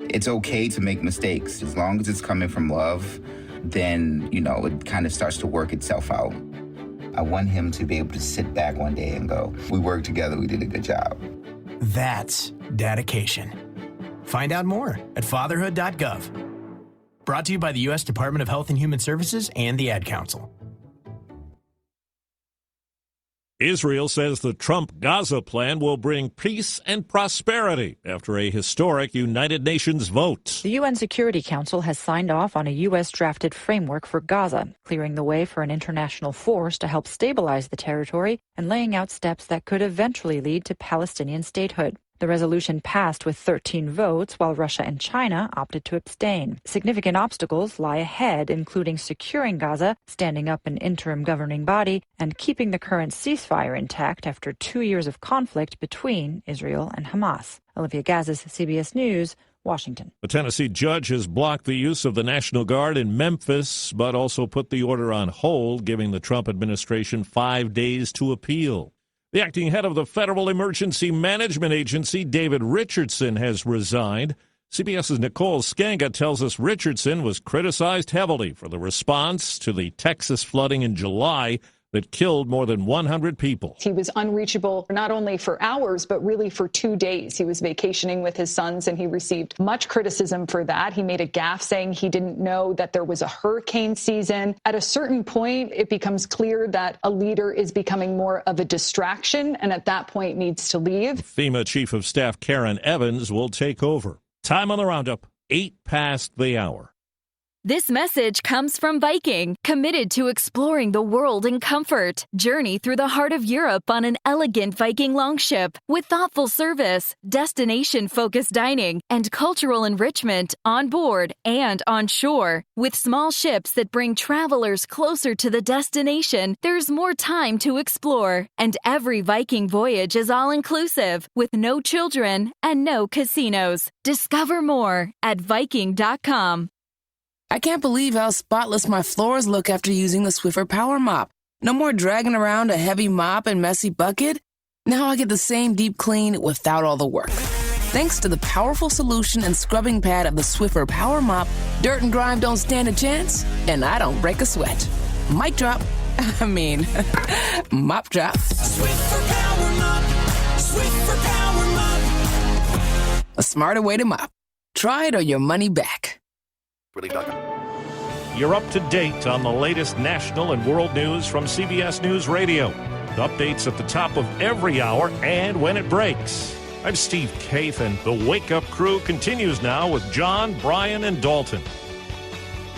S12: It's okay to make mistakes. As long as it's coming from love, then, it kind of starts to work itself out. I want him to be able to sit back one day and go, we worked together, we did a good job.
S11: That's dedication. Find out more at fatherhood.gov. Brought to you by the U.S. Department of Health and Human Services and the Ad Council.
S30: Israel says the Trump-Gaza plan will bring peace and prosperity after a historic United Nations vote.
S2: The UN Security Council has signed off on a U.S.-drafted framework for Gaza, clearing the way for an international force to help stabilize the territory and laying out steps that could eventually lead to Palestinian statehood. The resolution passed with 13 votes, while Russia and China opted to abstain. Significant obstacles lie ahead, including securing Gaza, standing up an interim governing body, and keeping the current ceasefire intact after 2 years of conflict between Israel and Hamas. Olivia Gazis, CBS News, Washington.
S30: A Tennessee judge has blocked the use of the National Guard in Memphis, but also put the order on hold, giving the Trump administration 5 days to appeal. The acting head of the Federal Emergency Management Agency, David Richardson, has resigned. CBS's Nicole Skanga tells us Richardson was criticized heavily for the response to the Texas flooding in July that killed more than 100 people.
S13: He was unreachable not only for hours, but really for 2 days. He was vacationing with his sons, and he received much criticism for that. He made a gaffe saying he didn't know that there was a hurricane season. At a certain point, it becomes clear that a leader is becoming more of a distraction, and at that point needs to leave.
S30: FEMA Chief of Staff Karen Evans will take over. Time on the roundup, 8 past the hour.
S14: This message comes from Viking, committed to exploring the world in comfort. Journey through the heart of Europe on an elegant Viking longship with thoughtful service, destination-focused dining, and cultural enrichment on board and on shore. With small ships that bring travelers closer to the destination, there's more time to explore. And every Viking voyage is all-inclusive, with no children and no casinos. Discover more at Viking.com.
S15: I can't believe how spotless my floors look after using the Swiffer Power Mop. No more dragging around a heavy mop and messy bucket. Now I get the same deep clean without all the work. Thanks to the powerful solution and scrubbing pad of the Swiffer Power Mop, dirt and grime don't stand a chance, and I don't break a sweat. Mic drop. Mop drop.
S16: Swiffer Power Mop. Swiffer Power Mop.
S15: A smarter way to mop. Try it or your money back.
S30: You're up to date on the latest national and world news from CBS News Radio. Updates at the top of every hour and when it breaks. I'm Steve Kathan. The Wake Up Crew continues now with John, Brian, and Dalton.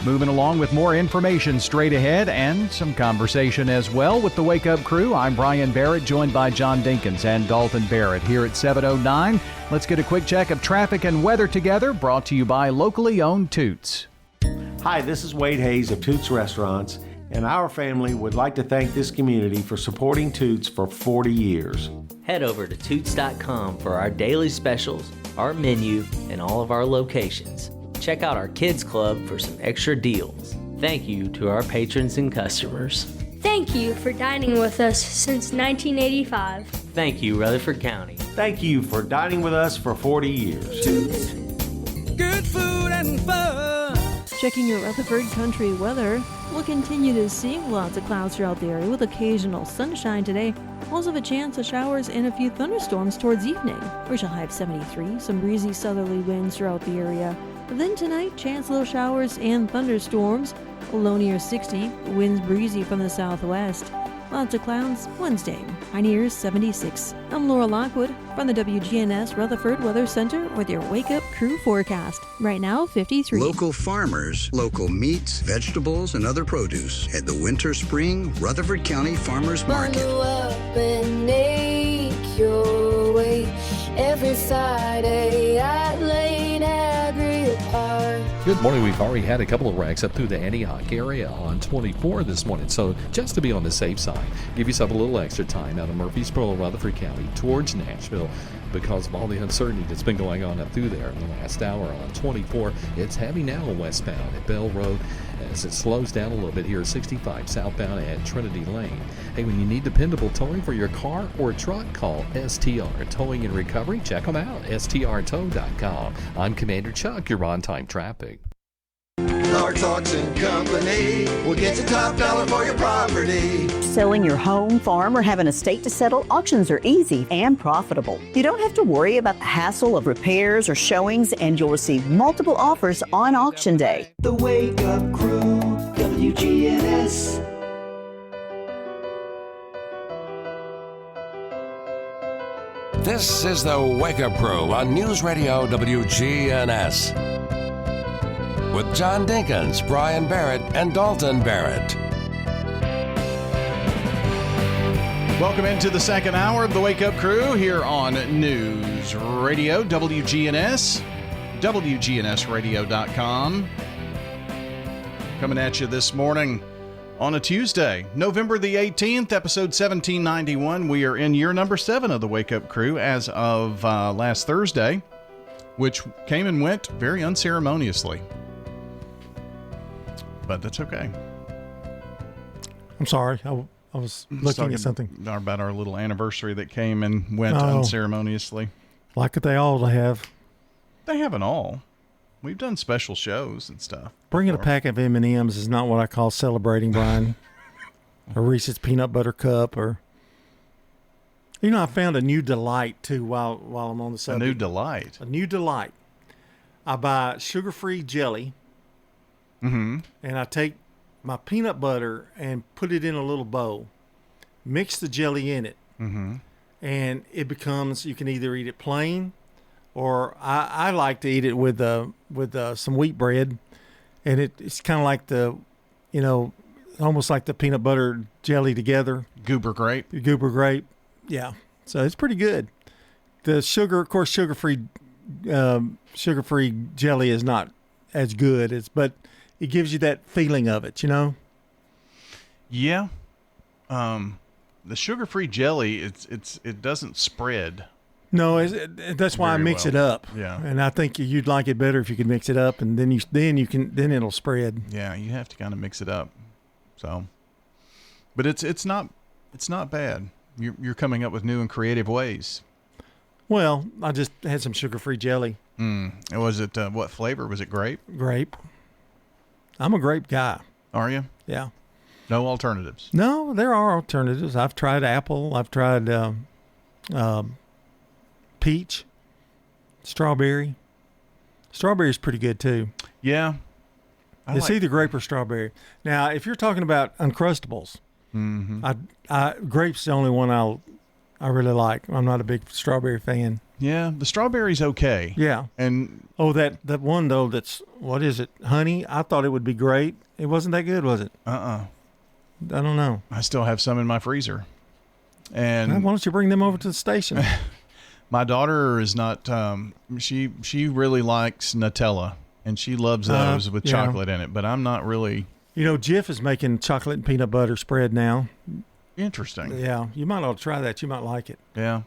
S18: Moving along with more information straight ahead and some conversation as well with the Wake Up Crew. I'm Brian Barrett, joined by John Dinkins and Dalton Barrett here at 7:09. Let's get a quick check of traffic and weather together, brought to you by locally owned Toots.
S19: Hi, this is Wade Hayes of Toots Restaurants, and our family would like to thank this community for supporting Toots for 40 years.
S20: Head over to Toots.com for our daily specials, our menu, and all of our locations. Check out our Kids Club for some extra deals. Thank you to our patrons and customers.
S21: Thank you for dining with us since 1985.
S20: Thank you, Rutherford County.
S19: Thank you for dining with us for 40 years.
S16: Toots. Good food and fun.
S22: Checking your Rutherford country weather. We'll continue to see lots of clouds throughout the area with occasional sunshine today. Also have a chance of showers and a few thunderstorms towards evening. We shall have 73, some breezy southerly winds throughout the area. Then tonight, chance of little showers and thunderstorms. Low near 60, winds breezy from the southwest. Lots of clouds Wednesday, high near 76. I'm Laura Lockwood from the WGNS Rutherford Weather Center with your Wake Up Crew forecast. Right now, 53.
S23: Local farmers, local meats, vegetables, and other produce at the Winter Spring Rutherford County Farmers Market.
S26: Bundle up and make your way every Friday at Lane Agri Park.
S28: Good morning. We've already had a couple of wrecks up through the Antioch area on 24 this morning. So just to be on the safe side, give yourself a little extra time out of Murfreesboro, Rutherford County towards Nashville. because of all the uncertainty that's been going on up through there in the last hour on 24. It's heavy now westbound at Bell Road as it slows down a little bit here at 65 southbound at Trinity Lane. Hey, when you need dependable towing for your car or truck, call STR Towing and Recovery. Check them out, strtow.com. I'm Commander Chuck, you're on time traffic.
S16: Clark's Auction Company will get you top dollar for your property.
S1: Selling your home, farm, or have an estate to settle, auctions are easy and profitable. You don't have to worry about the hassle of repairs or showings, and you'll receive multiple offers on auction day.
S16: The Wake Up Crew, WGNS.
S3: This is the Wake Up Crew on News Radio WGNS. With John Dinkins, Brian Barrett, and Dalton Barrett.
S18: Welcome into the second hour of the Wake Up Crew here on News Radio WGNS, WGNSradio.com. Coming at you this morning on a Tuesday, November the 18th, episode 1791. We are in year number 7 of the Wake Up Crew as of last Thursday, which came and went very unceremoniously. But that's okay.
S4: I'm sorry. I was looking at something.
S18: About our little anniversary that came and went unceremoniously.
S4: Like they all have.
S18: They haven't all. We've done special shows and stuff.
S4: Bringing a pack of M&Ms is not what I call celebrating, Brian. A Reese's Peanut Butter Cup or... You know, I found a new delight, too, while I'm on the subject.
S18: A new delight?
S4: A new delight. I buy sugar-free jelly.
S18: Mm-hmm.
S4: And I take my peanut butter and put it in a little bowl, mix the jelly in it, and it becomes, you can either eat it plain, or I like to eat it with some wheat bread, and it's kind of like almost like the peanut butter jelly together.
S18: Goober grape.
S4: Yeah. So it's pretty good. The sugar, of course, sugar-free jelly is not as good, but it gives you that feeling of it, you know?
S18: Yeah. The sugar-free jelly, it doesn't spread.
S4: No, that's why I mix it up.
S18: Yeah.
S4: And I think you'd like it better if you could mix it up, and then it'll spread.
S18: Yeah, you have to kind of mix it up. So, but it's not bad. You're coming up with new and creative ways.
S4: Well, I just had some sugar-free jelly.
S18: Was it what flavor? Was it grape?
S4: Grape. I'm a grape guy.
S18: Are you?
S4: Yeah.
S18: No alternatives?
S4: No, there are alternatives. I've tried apple. I've tried peach, strawberry. Strawberry's pretty good, too.
S18: Yeah.
S4: It's either grape or strawberry. Now, if you're talking about Uncrustables, grape's the only one I really like. I'm not a big strawberry fan.
S18: Yeah, the strawberry's okay.
S4: Yeah.
S18: And
S4: that one though, that's, what is it? Honey? I thought it would be great. It wasn't that good, was it?
S18: I
S4: don't know.
S18: I still have some in my freezer. And
S4: why don't you bring them over to the station?
S18: My daughter is not she really likes Nutella, and she loves those with chocolate in it, but I'm not really.
S4: You know, Jif is making chocolate and peanut butter spread now.
S18: Interesting.
S4: Yeah, you might ought to try that. You might like it.
S18: Yeah.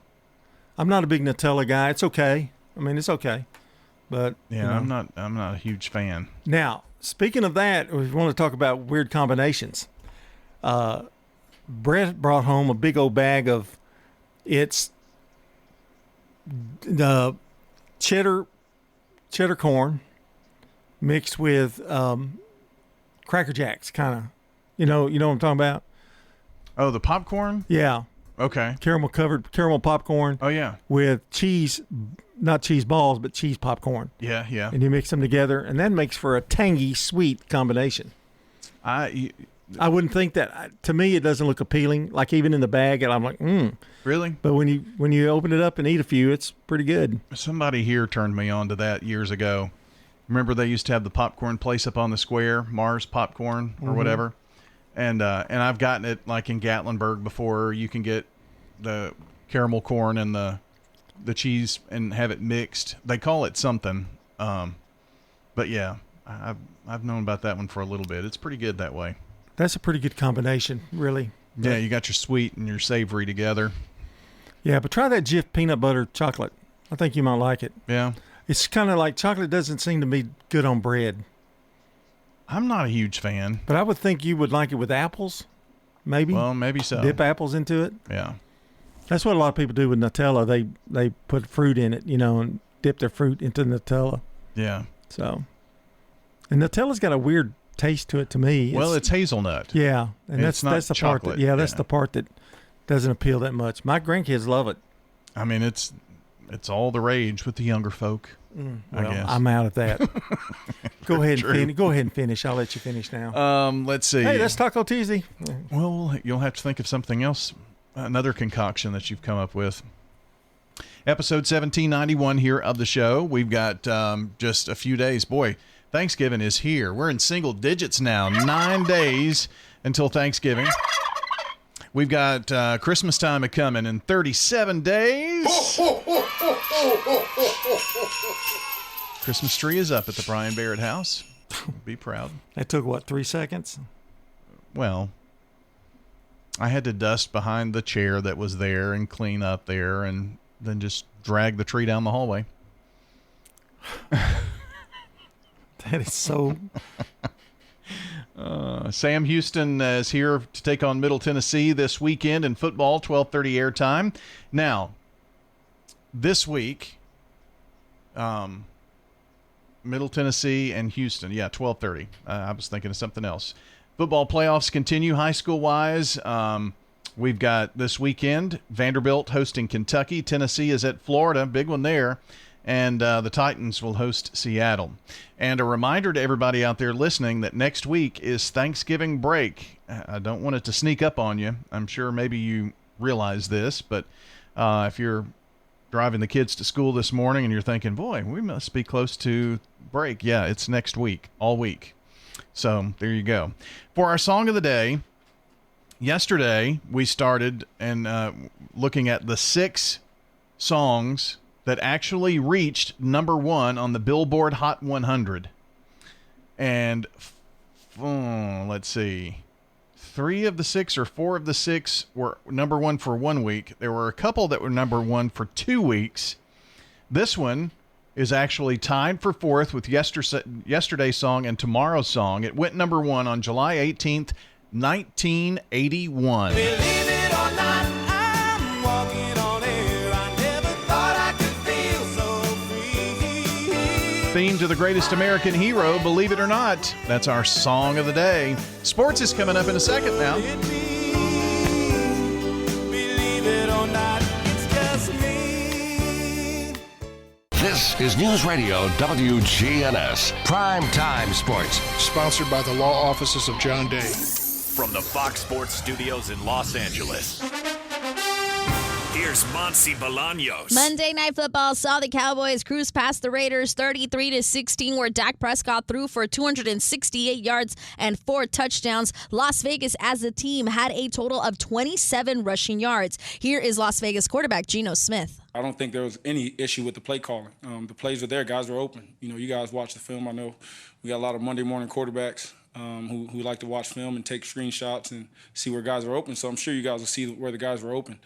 S4: I'm not a big Nutella guy. It's okay. I mean, it's okay. But
S18: yeah, I'm not a huge fan.
S4: Now, speaking of that, we want to talk about weird combinations. Brett brought home a big old bag of the cheddar corn mixed with Cracker Jacks, kind of. You know what I'm talking about?
S18: Oh, the popcorn?
S4: Yeah.
S18: Okay.
S4: Caramel popcorn.
S18: Oh, yeah.
S4: With cheese, not cheese balls, but cheese popcorn.
S18: Yeah, yeah.
S4: And you mix them together, and that makes for a tangy, sweet combination. I wouldn't think that. To me, it doesn't look appealing. Like even in the bag, and I'm like,
S18: Really?
S4: But when you open it up and eat a few, it's pretty good.
S18: Somebody here turned me on to that years ago. Remember they used to have the popcorn place up on the square, Mars Popcorn or whatever. And I've gotten it like in Gatlinburg before. You can get the caramel corn and the cheese and have it mixed. They call it something. But yeah, I've known about that one for a little bit. It's pretty good that way.
S4: That's a pretty good combination, really.
S18: Yeah, you got your sweet and your savory together.
S4: Yeah, but try that Jif peanut butter chocolate. I think you might like it.
S5: Yeah.
S4: It's kind of like chocolate doesn't seem to be good on bread.
S5: I'm not a huge fan.
S4: But I would think you would like it with apples, maybe.
S5: Well, maybe so.
S4: Dip apples into it.
S5: Yeah.
S4: That's what a lot of people do with Nutella. They put fruit in it, and dip their fruit into Nutella.
S5: Yeah.
S4: So, and Nutella's got a weird taste to it to me.
S5: Well, it's hazelnut.
S4: Yeah, and
S5: it's
S4: that's the
S5: chocolate.
S4: part. That's the part that doesn't appeal that much. My grandkids love it.
S5: I mean, it's all the rage with the younger folk. I guess
S4: I'm out of that. Go ahead and finish. I'll let you finish now.
S5: Let's see.
S4: Hey, that's Taco Tuesday.
S5: Well, you'll have to think of something else. Another concoction that you've come up with. Episode 1791 here of the show. We've got just a few days. Boy, Thanksgiving is here. We're in single digits now. 9 days until Thanksgiving. We've got Christmas time coming in 37 days. Christmas tree is up at the Brian Barrett house. Be proud.
S4: That took, 3 seconds?
S5: Well, I had to dust behind the chair that was there and clean up there and then just drag the tree down the hallway.
S4: That is so...
S5: Sam Houston is here to take on Middle Tennessee this weekend in football, 12:30 airtime. Now, this week, Middle Tennessee and Houston, 12:30. I was thinking of something else. Football playoffs continue high school-wise. We've got this weekend Vanderbilt hosting Kentucky. Tennessee is at Florida, big one there. And the Titans will host Seattle. And a reminder to everybody out there listening that next week is Thanksgiving break. I don't want it to sneak up on you. I'm sure maybe you realize this, but if you're driving the kids to school this morning and you're thinking, boy, we must be close to break. Yeah, it's next week, all week. So there you go. For our song of the day, yesterday we started and looking at the 6 songs that actually reached number 1 on the Billboard Hot 100. And let's see, 3 of the 6 or 4 of the 6 were number 1 for 1 week. There were a couple that were number 1 for 2 weeks. This one is actually tied for 4th with yesterday's song and tomorrow's song. It went number 1 on July 18th, 1981.
S16: Believe it or not, I'm walking on air. I never thought I could feel so free.
S5: Theme to the greatest American hero, believe it or not. That's our song of the day. Sports is coming up in a second now.
S16: Believe it or not, it's just me.
S3: This is News Radio WGNS Prime Time Sports.
S6: Sponsored by the law offices of John Day.
S7: From the Fox Sports Studios in Los Angeles, here's Monty Bolaños.
S8: Monday Night Football saw the Cowboys cruise past the Raiders 33-16, where Dak Prescott threw for 268 yards and 4 touchdowns. Las Vegas, as a team, had a total of 27 rushing yards. Here is Las Vegas quarterback Geno Smith.
S9: I don't think there was any issue with the play calling. The plays were there. Guys were open. You guys watch the film. I know we got a lot of Monday morning quarterbacks who like to watch film and take screenshots and see where guys are open. So I'm sure you guys will see where the guys were open.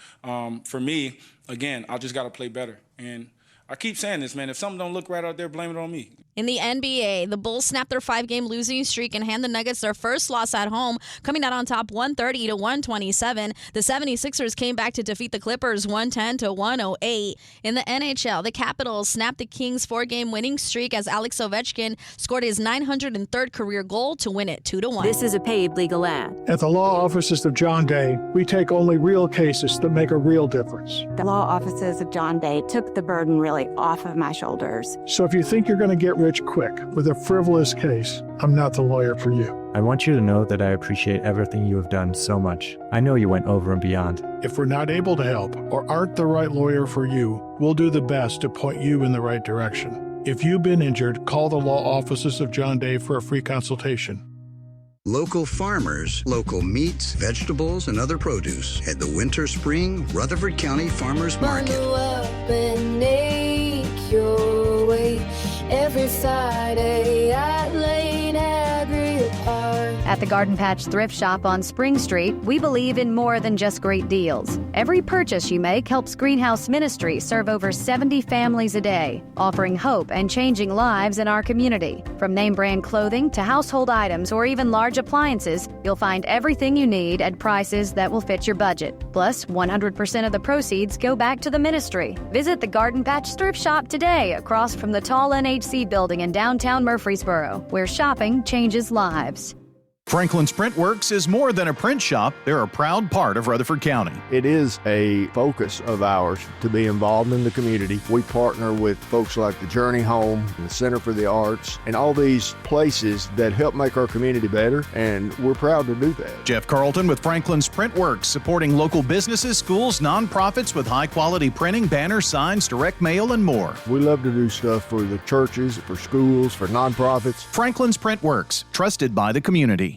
S9: For me, again, I just got to play better. And I keep saying this, man. If something don't look right out there, blame it on me.
S8: In the NBA, the Bulls snapped their 5-game losing streak and hand the Nuggets their first loss at home, coming out on top 130-127. The 76ers came back to defeat the Clippers 110-108. In the NHL, the Capitals snapped the Kings' 4-game winning streak as Alex Ovechkin scored his 903rd career goal to win it 2-1.
S17: This is a paid legal ad.
S6: At the law offices of John Day, we take only real cases that make a real difference.
S24: The law offices of John Day took the burden really off of my shoulders.
S6: So if you think you're going to get rich quick with a frivolous case, I'm not the lawyer for you.
S25: I want you to know that I appreciate everything you have done so much. I know you went over and beyond.
S6: If we're not able to help or aren't the right lawyer for you, we'll do the best to point you in the right direction. If you've been injured, call the law offices of John Day for a free consultation.
S23: Local farmers, local meats, vegetables, and other produce at the Winter Spring Rutherford County Farmers Market.
S26: Bundle up and make your way every Friday at Lane Agri Park.
S2: At the Garden Patch Thrift Shop on Spring Street, we believe in more than just great deals. Every purchase you make helps Greenhouse Ministry serve over 70 families a day, offering hope and changing lives in our community. From name brand clothing to household items or even large appliances, you'll find everything you need at prices that will fit your budget. Plus, 100% of the proceeds go back to the ministry. Visit the Garden Patch Thrift Shop today across from the tall NHC building in downtown Murfreesboro, where shopping changes lives.
S18: Franklin's Print Works is more than a print shop. They're a proud part of Rutherford County.
S10: It is a focus of ours to be involved in the community. We partner with folks like the Journey Home, the Center for the Arts, and all these places that help make our community better, and we're proud to do that.
S18: Jeff Carlton with Franklin's Print Works, supporting local businesses, schools, nonprofits with high-quality printing, banners, signs, direct mail, and more.
S10: We love to do stuff for the churches, for schools, for nonprofits.
S18: Franklin's Print Works, trusted by the community.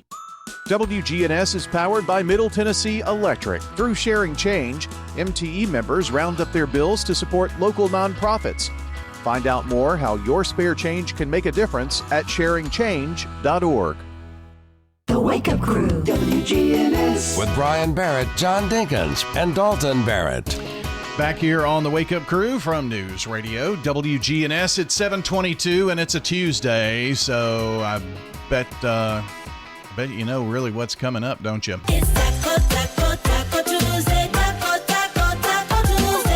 S11: WGNS is powered by Middle Tennessee Electric. Through Sharing Change, MTE members round up their bills to support local nonprofits. Find out more how your spare change can make a difference at sharingchange.org.
S3: The Wake Up Crew, WGNS. With Brian Barrett, John Dinkins, and Dalton Barrett.
S5: Back here on the Wake Up Crew from News Radio, WGNS. It's 7:22 and it's a Tuesday, so I bet you know really what's coming up, don't you?
S16: It's Taco Tuesday, Taco Tuesday,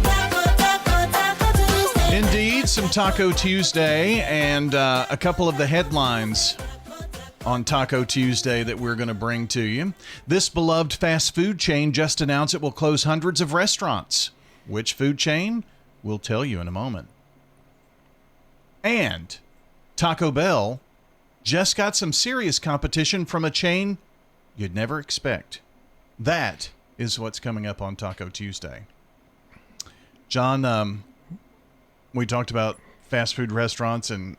S16: Taco Tuesday.
S5: Indeed, some Taco Tuesday, and a couple of the headlines on Taco Tuesday that we're going to bring to you. This beloved fast food chain just announced it will close hundreds of restaurants. Which food chain? We'll tell you in a moment. And Taco Bell just got some serious competition from a chain you'd never expect. That is what's coming up on Taco Tuesday. John, we talked about fast food restaurants, and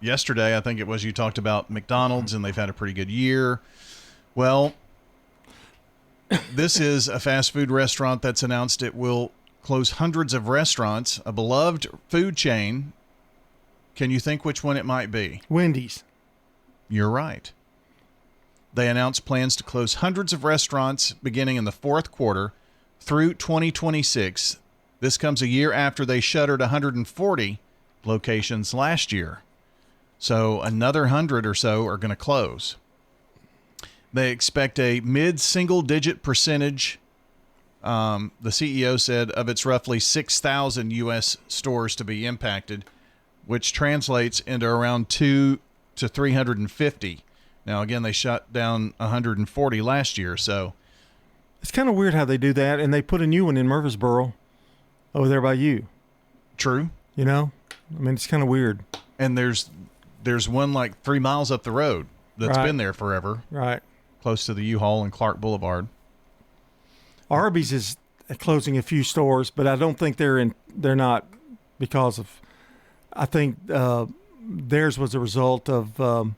S5: yesterday I think it was you talked about McDonald's, and they've had a pretty good year. Well, this is a fast food restaurant that's announced it will close hundreds of restaurants, a beloved food chain. Can you think which one it might be?
S4: Wendy's.
S5: You're right. They announced plans to close hundreds of restaurants beginning in the fourth quarter through 2026. This comes a year after they shuttered 140 locations last year. So another 100 or so are going to close. They expect a mid-single-digit percentage, the CEO said, of its roughly 6,000 U.S. stores to be impacted, which translates into around 200 to 350. Now, again, they shut down 140 last year, so.
S4: It's kind of weird how they do that, and they put a new one in Murfreesboro over there by you.
S5: True.
S4: You know? I mean, it's kind of weird.
S5: And there's one like 3 miles up the road that's been there forever.
S4: Right.
S5: Close to the U-Haul and Clark Boulevard.
S4: Arby's is closing a few stores, but I don't think they're not because of. I think theirs was a result of the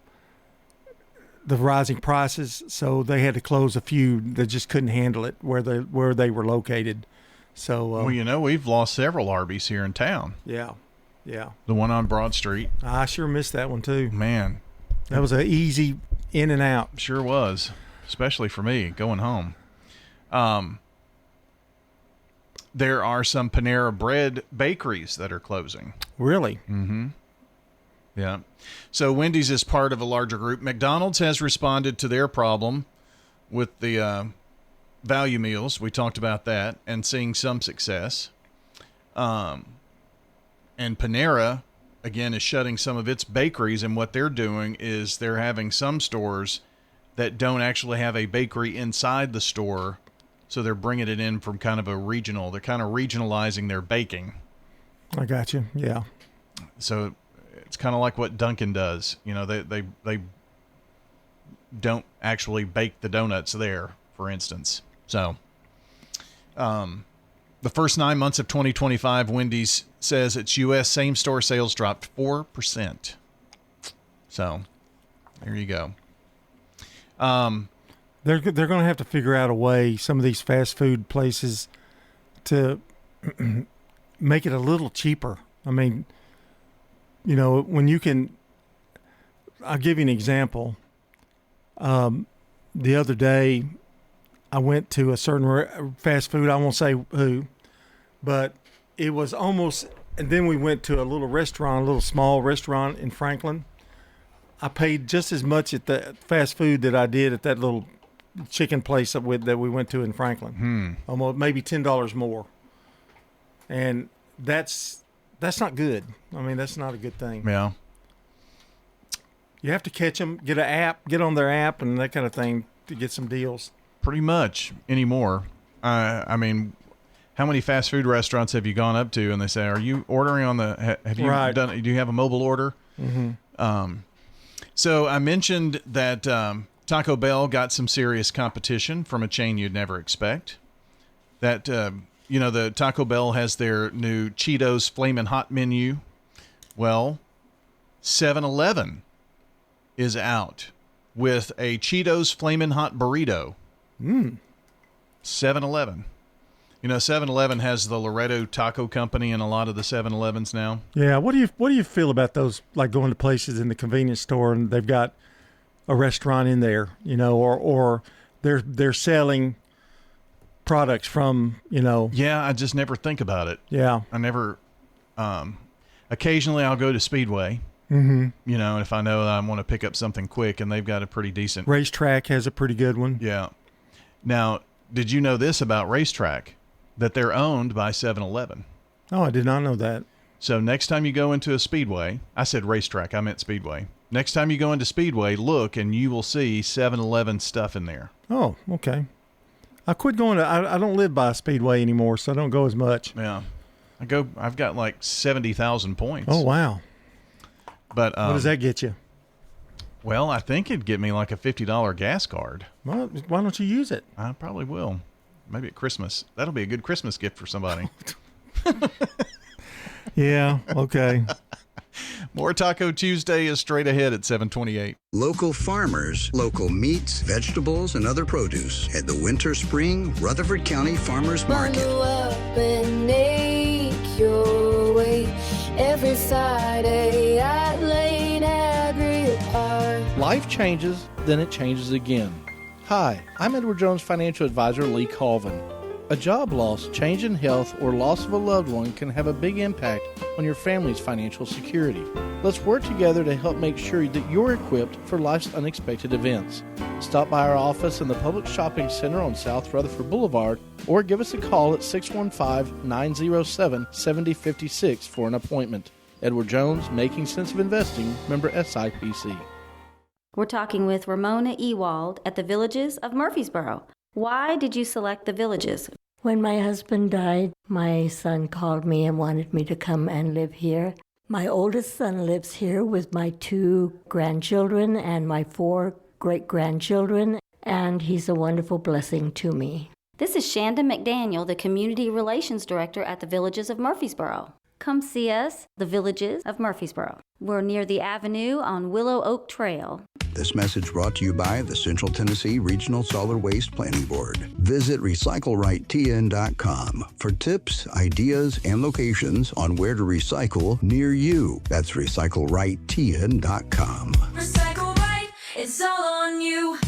S4: rising prices, so they had to close a few that just couldn't handle it where they were located. So
S5: well, you know, we've lost several Arby's here in town.
S4: Yeah.
S5: The one on Broad Street.
S4: I sure missed that one too.
S5: Man,
S4: that was an easy in and out.
S5: Sure was, especially for me going home. There are some Panera Bread bakeries that are closing.
S4: Really?
S5: Mm-hmm. Yeah. So Wendy's is part of a larger group. McDonald's has responded to their problem with the value meals. We talked about that and seeing some success. And Panera, again, is shutting some of its bakeries, and what they're doing is they're having some stores that don't actually have a bakery inside the store. So they're bringing it in from kind of a regional. They're kind of regionalizing their baking.
S4: I got you. Yeah.
S5: So it's kind of like what Dunkin' does. You know, they don't actually bake the donuts there, for instance. So the first 9 months of 2025, Wendy's says its U.S. same-store sales dropped 4%. So there you go.
S4: They're going to have to figure out a way, some of these fast food places, to make it a little cheaper. I mean, you know, when you can, I'll give you an example. The other day, I went to a certain fast food. I won't say who, but it was almost. And then we went to a little small restaurant in Franklin. I paid just as much at the fast food that I did at that little chicken place that we went to in Franklin. Almost maybe $10 more. And that's not good. I mean, that's not a good thing.
S5: Yeah.
S4: You have to catch them, get on their app and that kind of thing to get some deals.
S5: Pretty much anymore. I mean, how many fast food restaurants have you gone up to and they say, "Are you ordering on the? Have you done? Do you have a mobile order?"
S4: Mm-hmm.
S5: So I mentioned that Taco Bell got some serious competition from a chain you'd never expect. That the Taco Bell has their new Cheetos Flamin' Hot menu. Well, 7-Eleven is out with a Cheetos Flamin' Hot burrito. 7-Eleven. 7-Eleven has the Loretto Taco Company in a lot of the 7-Elevens now.
S4: Yeah, what do you feel about those, like going to places in the convenience store and they've got a restaurant in there, or they're selling products from,
S5: Yeah, I just never think about it.
S4: Yeah.
S5: I never occasionally I'll go to Speedway.
S4: Mm-hmm.
S5: And if I know that I want to pick up something quick and they've got a pretty decent
S4: Racetrack has a pretty good one.
S5: Yeah. Now, did you know this about Racetrack? That they're owned by 7-Eleven.
S4: Oh, I did not know that.
S5: So next time you go into a Speedway, I said Racetrack, I meant Speedway. Next time you go into Speedway, look and you will see 7-Eleven stuff in there.
S4: Oh, okay. I quit going I don't live by a Speedway anymore, so I don't go as much.
S5: Yeah. I've got like 70,000 points.
S4: Oh, wow.
S5: But
S4: what does that get you?
S5: Well, I think it'd get me like a $50 gas card.
S4: Well, why don't you use it?
S5: I probably will. Maybe at Christmas. That'll be a good Christmas gift for somebody.
S4: Yeah, okay.
S5: More Taco Tuesday is straight ahead at 7:28.
S23: Local farmers, local meats, vegetables, and other produce at the Winter Spring Rutherford County Farmers Market.
S26: Bundle up and make your way every Friday at Lane Agri Park.
S12: Life changes, then it changes again. Hi, I'm Edward Jones Financial Advisor Lee Colvin. A job loss, change in health, or loss of a loved one can have a big impact on your family's financial security. Let's work together to help make sure that you're equipped for life's unexpected events. Stop by our office in the Public Shopping Center on South Rutherford Boulevard or give us a call at 615-907-7056 for an appointment. Edward Jones, Making Sense of Investing, member SIPC.
S13: We're talking with Ramona Ewald at the Villages of Murfreesboro. Why did you select the Villages?
S14: When my husband died, my son called me and wanted me to come and live here. My oldest son lives here with my 2 grandchildren and my 4 great-grandchildren, and he's a wonderful blessing to me.
S13: This is Shanda McDaniel, the Community Relations Director at the Villages of Murfreesboro. Come see us, the Villages of Murfreesboro. We're near the Avenue on Willow Oak Trail.
S23: This message brought to you by the Central Tennessee Regional Solid Waste Planning Board. Visit RecycleRightTN.com for tips, ideas, and locations on where to recycle near you. That's RecycleRightTN.com.
S26: Recycle right, it's all on you.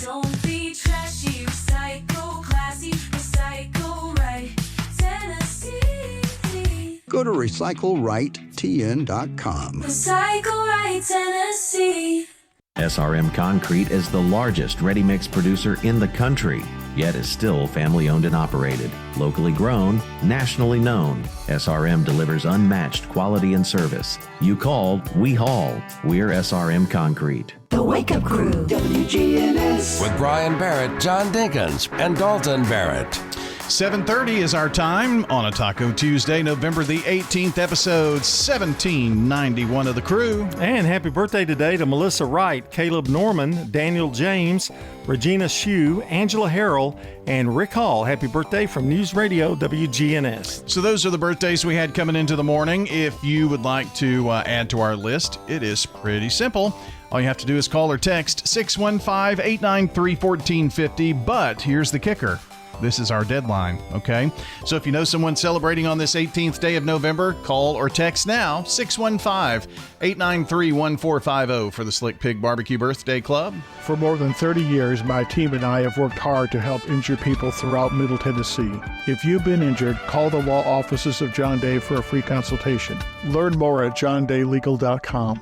S26: Don't be trashy, recycle classy, recycle right, Tennessee.
S23: Go to RecycleRightTN.com.
S26: Recycle right, Tennessee.
S15: SRM Concrete is the largest ready-mix producer in the country, yet is still family-owned and operated. Locally grown, nationally known, SRM delivers unmatched quality and service. You call, we haul. We're SRM Concrete.
S23: The Wake Up Crew, WGNS.
S3: With Brian Barrett, John Dinkins, and Dalton Barrett.
S5: 7:30 is our time on a Taco Tuesday, November the 18th, episode 1791 of The Crew.
S4: And happy birthday today to Melissa Wright, Caleb Norman, Daniel James, Regina Shue, Angela Harrell, and Rick Hall. Happy birthday from News Radio WGNS.
S5: So those are the birthdays we had coming into the morning. If you would like to add to our list, it is pretty simple. All you have to do is call or text 615-893-1450. But here's the kicker. This is our deadline, okay? So if you know someone celebrating on this 18th day of November, call or text now, 615-893-1450 for the Slick Pig Barbecue Birthday Club.
S6: For more than 30 years, my team and I have worked hard to help injured people throughout Middle Tennessee. If you've been injured, call the law offices of John Day for a free consultation. Learn more at johndaylegal.com.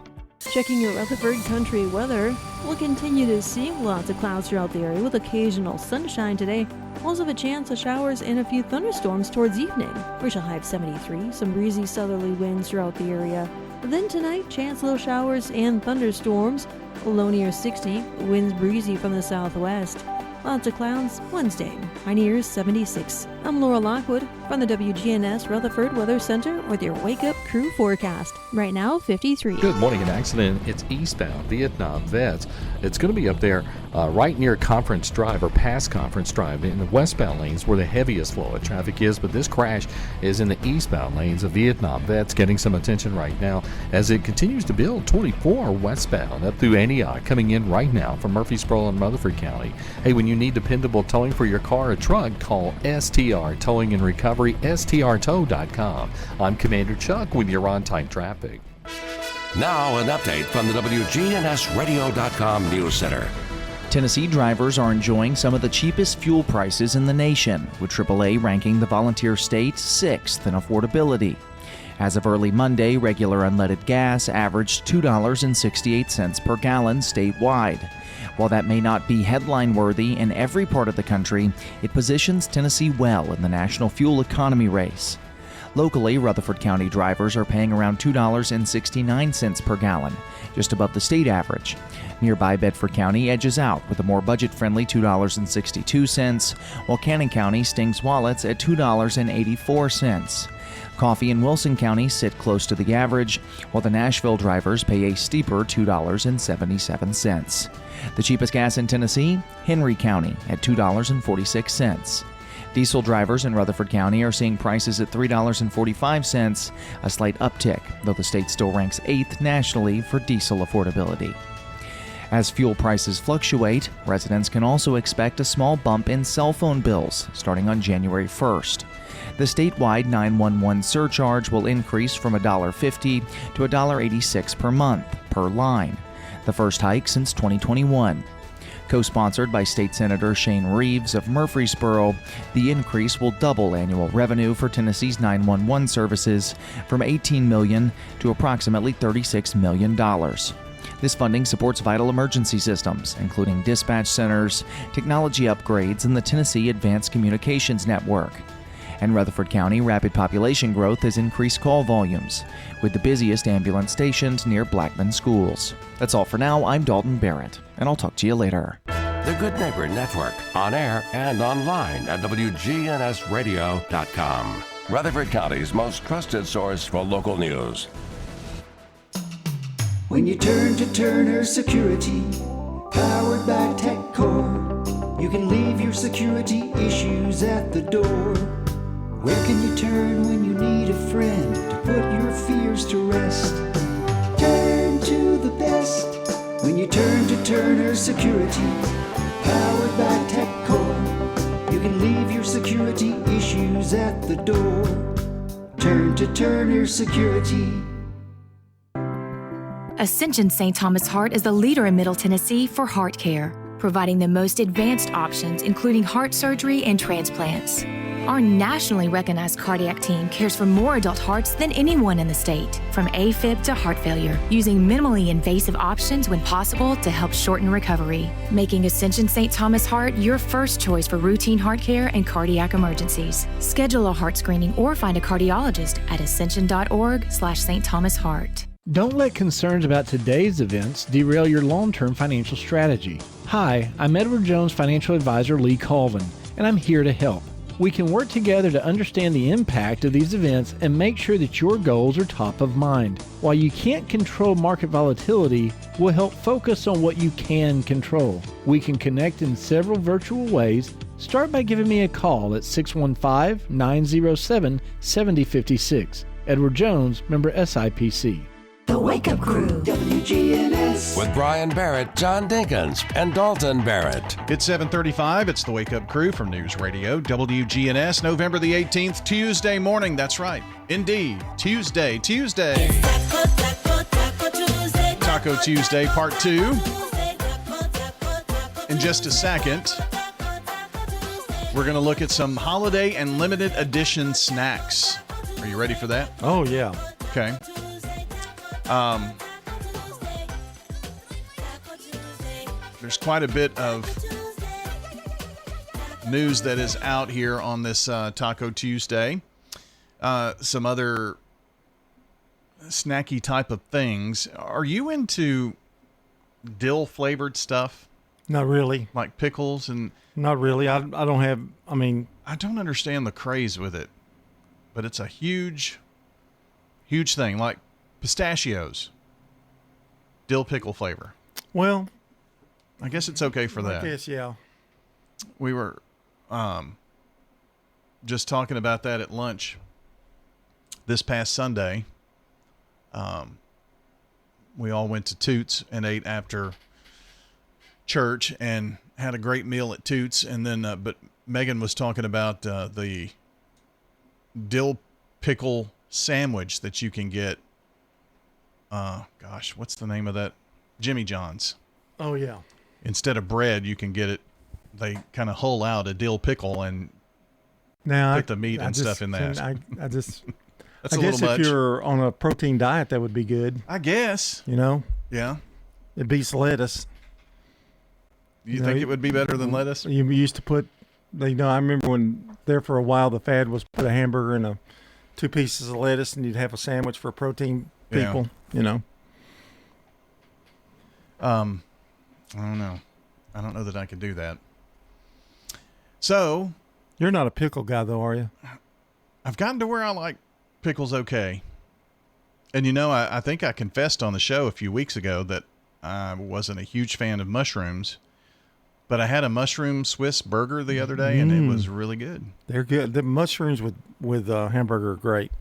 S1: Checking your Rutherford country weather. We'll continue to see lots of clouds throughout the area with occasional sunshine today. Also have a chance of showers and a few thunderstorms towards evening. We shall high of 73, some breezy southerly winds throughout the area. Then tonight, chance of little showers and thunderstorms. Low near 60, winds breezy from the southwest. Lots of clouds Wednesday, high near 76. I'm Laura Lockwood from the WGNS Rutherford Weather Center with your Wake Up Crew forecast. Right now, 53.
S17: Good morning. An accident. It's eastbound Vietnam Vets. It's going to be up there right near Conference Drive or past Conference Drive in the westbound lanes where the heaviest flow of traffic is. But this crash is in the eastbound lanes of Vietnam Vets, getting some attention right now as it continues to build 24 westbound up through Antioch, coming in right now from Murfreesboro and Rutherford County. Hey, when you need dependable towing for your car or truck, call STR Towing and Recovery, strtow.com. I'm Commander Chuck with your on-time traffic.
S3: Now an update from the WGNSradio.com News Center.
S19: Tennessee drivers are enjoying some of the cheapest fuel prices in the nation, with AAA ranking the volunteer state 6th in affordability. As of early Monday, regular unleaded gas averaged $2.68 per gallon statewide. While that may not be headline-worthy in every part of the country, it positions Tennessee well in the national fuel economy race. Locally, Rutherford County drivers are paying around $2.69 per gallon, just above the state average. Nearby Bedford County edges out with a more budget-friendly $2.62, while Cannon County stings wallets at $2.84. Coffee and Wilson County sit close to the average, while the Nashville drivers pay a steeper $2.77. The cheapest gas in Tennessee, Henry County at $2.46. Diesel drivers in Rutherford County are seeing prices at $3.45, a slight uptick, though the state still ranks 8th nationally for diesel affordability. As fuel prices fluctuate, residents can also expect a small bump in cell phone bills starting on January 1st. The statewide 911 surcharge will increase from $1.50 to $1.86 per month per line, the first hike since 2021. Co-sponsored by State Senator Shane Reeves of Murfreesboro, the increase will double annual revenue for Tennessee's 911 services from $18 million to approximately $36 million. This funding supports vital emergency systems, including dispatch centers, technology upgrades, and the Tennessee Advanced Communications Network. In Rutherford County, rapid population growth has increased call volumes, with the busiest ambulance stationed near Blackman schools. That's all for now. I'm Dalton Barrett, and I'll talk to you later.
S3: The Good Neighbor Network, on air and online at WGNSradio.com. Rutherford County's most trusted source for local news.
S20: When you turn to Turner Security, powered by TechCore, you can leave your security issues at the door. Where can you turn when you need a friend to put your fears to rest? Turn to the best when you turn to Turner Security, powered by TechCore. You can leave your security issues at the door. Turn to Turner Security.
S21: Ascension St. Thomas Heart is the leader in Middle Tennessee for heart care, providing the most advanced options, including heart surgery and transplants. Our nationally recognized cardiac team cares for more adult hearts than anyone in the state, from AFib to heart failure, using minimally invasive options when possible to help shorten recovery, making Ascension St. Thomas Heart your first choice for routine heart care and cardiac emergencies. Schedule a heart screening or find a cardiologist at ascension.org/St. Thomas Heart.
S12: Don't let concerns about today's events derail your long-term financial strategy. Hi, I'm Edward Jones Financial Advisor Lee Colvin, and I'm here to help. We can work together to understand the impact of these events and make sure that your goals are top of mind. While you can't control market volatility, we'll help focus on what you can control. We can connect in several virtual ways. Start by giving me a call at 615-907-7056. Edward Jones, member SIPC.
S20: The Wake Up Crew, WGNS.
S3: with Brian Barrett, John Dinkins, and Dalton Barrett.
S5: It's 7:35. It's the Wake Up Crew from News Radio WGNS, November the 18th, Tuesday morning. That's right. Indeed. Tuesday. Taco Tuesday, part 2. In just a second, we're going to look at some holiday and limited edition snacks. Are you ready for that?
S4: Oh, yeah.
S5: Okay. There's quite a bit of news that is out here on this Taco Tuesday. Some other snacky type of things. Are you into dill flavored stuff?
S4: Not really.
S5: Like pickles and...
S4: Not really. I don't have...
S5: I don't understand the craze with it, but it's a huge thing. Like pistachios. Dill pickle flavor.
S4: Well...
S5: I guess it's okay for that.
S4: I guess, yeah.
S5: We were just talking about that at lunch this past Sunday. We all went to Toots and ate after church and had a great meal at Toots. And then, but Megan was talking about the dill pickle sandwich that you can get. Gosh, what's the name of that? Jimmy John's.
S4: Oh, yeah.
S5: Instead of bread, you can get it. They kind of hull out a dill pickle and put the meat and stuff in that.
S4: I guess
S5: little much.
S4: If you're on a protein diet, that would be good.
S5: I guess.
S4: You know?
S5: Yeah.
S4: It beats lettuce.
S5: You think it would be better than lettuce?
S4: You used to put, I remember when there for a while the fad was put a hamburger and 2 pieces of lettuce and you'd have a sandwich for protein people,
S5: I don't know. I don't know that I could do that. So.
S4: You're not a pickle guy, though, are you?
S5: I've gotten to where I like pickles okay. And, I think I confessed on the show a few weeks ago that I wasn't a huge fan of mushrooms. But I had a mushroom Swiss burger the other day, and it was really good.
S4: They're good. The mushrooms with hamburger are great.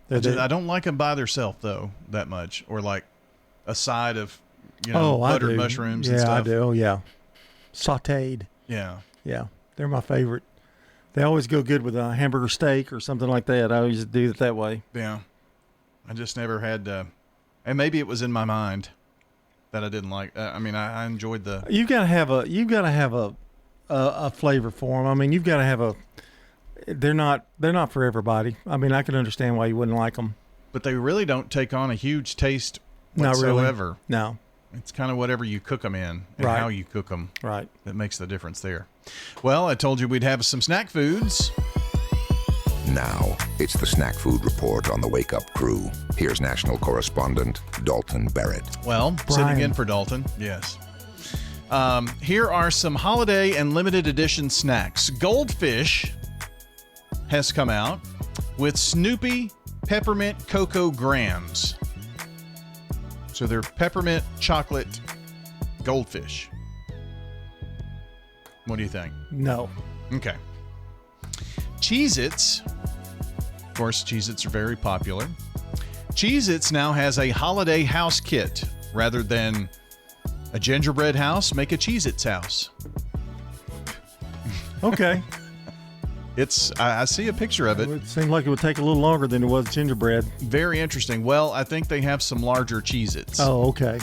S5: I don't like them by themselves, though, that much. Or like a side of... buttered mushrooms and stuff.
S4: Yeah, I do. Oh, yeah. Sauteed.
S5: Yeah.
S4: Yeah. They're my favorite. They always go good with a hamburger steak or something like that. I always do it that way.
S5: Yeah. I just never had, and maybe it was in my mind that I didn't like. I enjoyed the.
S4: You've got to have a flavor for them. You've got to have they're not for everybody. I can understand why you wouldn't like them.
S5: But they really don't take on a huge taste
S4: Not
S5: whatsoever.
S4: Really. No.
S5: It's kind of whatever you cook them in and
S4: right.
S5: how you cook them.
S4: Right.
S5: That makes the difference there. Well, I told you we'd have some snack foods.
S7: Now, it's the Snack Food Report on the Wake Up Crew. Here's national correspondent Dalton Barrett.
S5: Well,
S4: Brian.
S5: Sitting in for Dalton, yes. Here are some holiday and limited edition snacks. Goldfish has come out with Snoopy Peppermint Cocoa Grams. So they're peppermint chocolate goldfish. What do you think?
S4: No.
S5: Okay. Cheez-Its. Of course, Cheez-Its are very popular. Cheez-Its now has a holiday house kit. Rather than a gingerbread house, make a Cheez-Its house.
S4: Okay.
S5: I see a picture of it.
S4: It seemed like it would take a little longer than it was gingerbread.
S5: Very interesting. Well, I think they have some larger Cheez-Its.
S4: Oh, okay.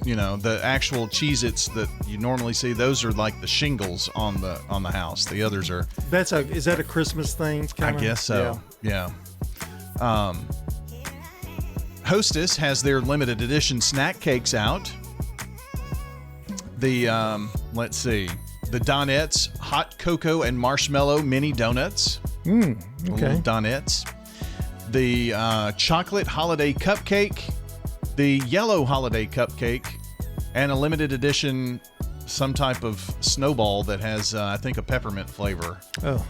S5: The actual Cheez-Its that you normally see, those are like the shingles on the house. The others are...
S4: Is that a Christmas thing?
S5: I guess so. Yeah. Hostess has their limited edition snack cakes out. The, let's see... The Donettes Hot Cocoa and Marshmallow Mini Donuts.
S4: Okay.
S5: Little Donettes. The Chocolate Holiday Cupcake. The Yellow Holiday Cupcake. And a limited edition, some type of snowball that has, I think, a peppermint flavor.
S4: Oh.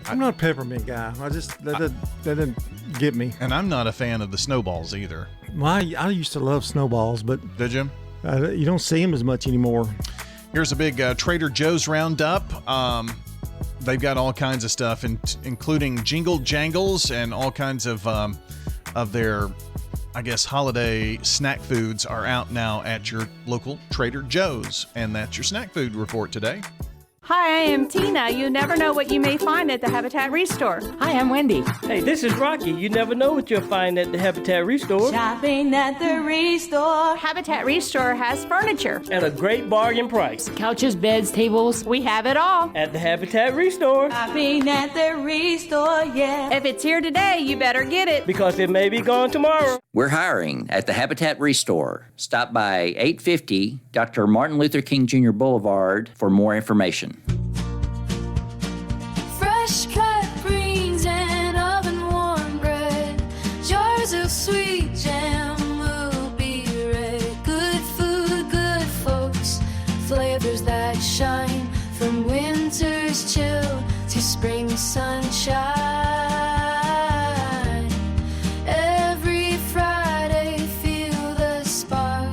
S4: I'm not a peppermint guy. That didn't get me.
S5: And I'm not a fan of the snowballs either.
S4: Well, I used to love snowballs, but...
S5: Did you?
S4: You don't see them as much anymore.
S5: Here's a big Trader Joe's roundup. They've got all kinds of stuff, including Jingle Jangles and all kinds of their I guess, holiday snack foods are out now at your local Trader Joe's. And that's your snack food report today.
S2: Hi, I am Tina. You never know what you may find at the Habitat Restore.
S8: Hi, I'm Wendy. Hey, this is Rocky. You never know what you'll find at the Habitat Restore.
S2: Shopping at the Restore. Habitat Restore has furniture.
S8: At a great bargain price.
S2: Couches, beds, tables. We have it all.
S8: At the Habitat Restore.
S2: Shopping at the Restore, yeah. If it's here today, you better get it.
S8: Because it may be gone tomorrow.
S9: We're hiring at the Habitat Restore. Stop by 850 Dr. Martin Luther King Jr. Boulevard for more information.
S26: Fresh cut greens and oven warm bread. Jars of sweet jam will be red. Good food, good folks. Flavors that shine from winter's chill to spring sunshine. Every Friday, feel the spark.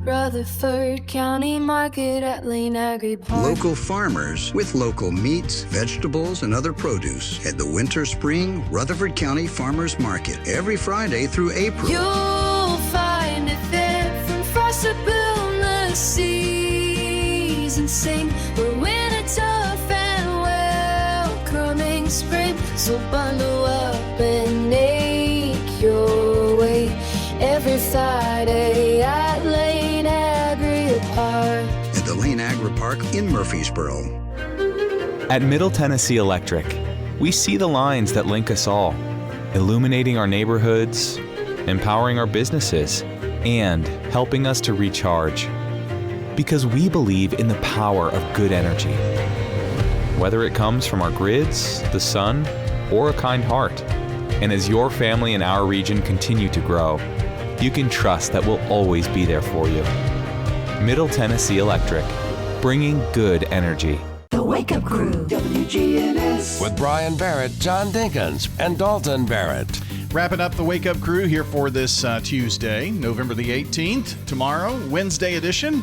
S26: Rutherford County Market at Lane Agri Park.
S23: Local farmers with local meats, vegetables, and other produce at the Winter Spring Rutherford County Farmers Market every Friday through April.
S26: You'll find it there from frost to boundless seas and sing. We're winter tough and welcoming spring. So bundle up and make your way every Friday at Lane Agri Park.
S23: At the Lane Agri Park in Murfreesboro.
S22: At Middle Tennessee Electric, we see the lines that link us all, illuminating our neighborhoods, empowering our businesses, and helping us to recharge. Because we believe in the power of good energy. Whether it comes from our grids, the sun, or a kind heart. And as your family and our region continue to grow, you can trust that we'll always be there for you. Middle Tennessee Electric, bringing good energy.
S20: The Wake Up Crew, WGNS.
S3: With Brian Barrett, John Dinkins, and Dalton Barrett.
S5: Wrapping up the Wake Up Crew here for this Tuesday, November the 18th. Tomorrow, Wednesday edition,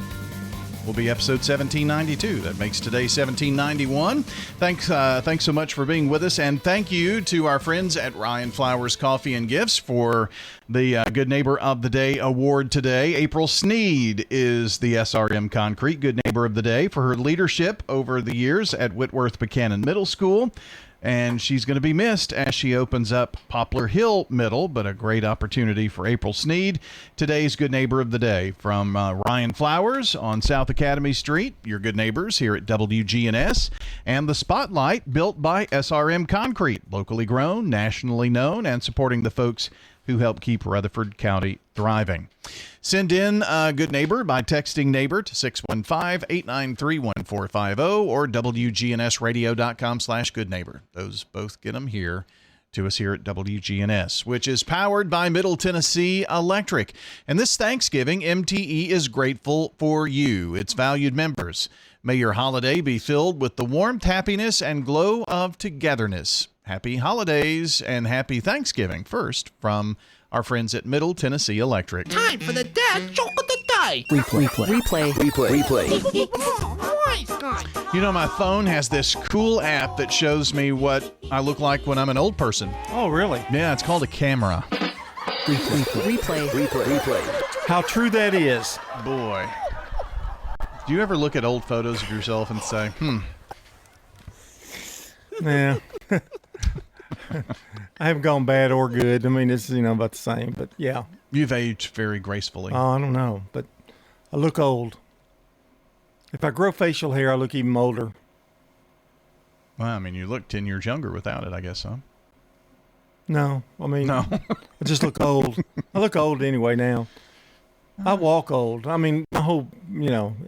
S5: will be episode 1792. That makes today 1791. Thanks so much for being with us, and thank you to our friends at Ryan Flowers Coffee and Gifts for the Good Neighbor of the Day award today. April Sneed is the SRM Concrete Good Neighbor of the Day for her leadership over the years at Whitworth Buchanan Middle School. And she's going to be missed as she opens up Poplar Hill Middle, but a great opportunity for April Sneed. Today's Good Neighbor of the Day from Ryan Flowers on South Academy Street, your good neighbors here at WGNS, and the Spotlight built by SRM Concrete, locally grown, nationally known, and supporting the folks who help keep Rutherford County thriving. Send in Good Neighbor by texting neighbor to 615-893-1450 or WGNSradio.com/goodneighbor. Those both get them here to us here at WGNS, which is powered by Middle Tennessee Electric. And this Thanksgiving, MTE is grateful for you, its valued members. May your holiday be filled with the warmth, happiness, and glow of togetherness. Happy holidays and happy Thanksgiving first from our friends at Middle Tennessee Electric.
S24: Time for the dad joke of the day. Replay.
S5: You know, my phone has this cool app that shows me what I look like when I'm an old person.
S4: Oh, really?
S5: Yeah, it's called a camera.
S24: Replay.
S4: How true that is.
S5: Boy. Do you ever look at old photos of yourself and say,
S4: Yeah. I haven't gone bad or good. I mean, it's, about the same, but yeah.
S5: You've aged very gracefully.
S4: Oh, I don't know, but I look old. If I grow facial hair, I look even older.
S5: Well, I mean, you look 10 years younger without it, I guess, huh?
S4: No,
S5: No.
S4: I just look old. I look old anyway now. I walk old. I mean, my whole,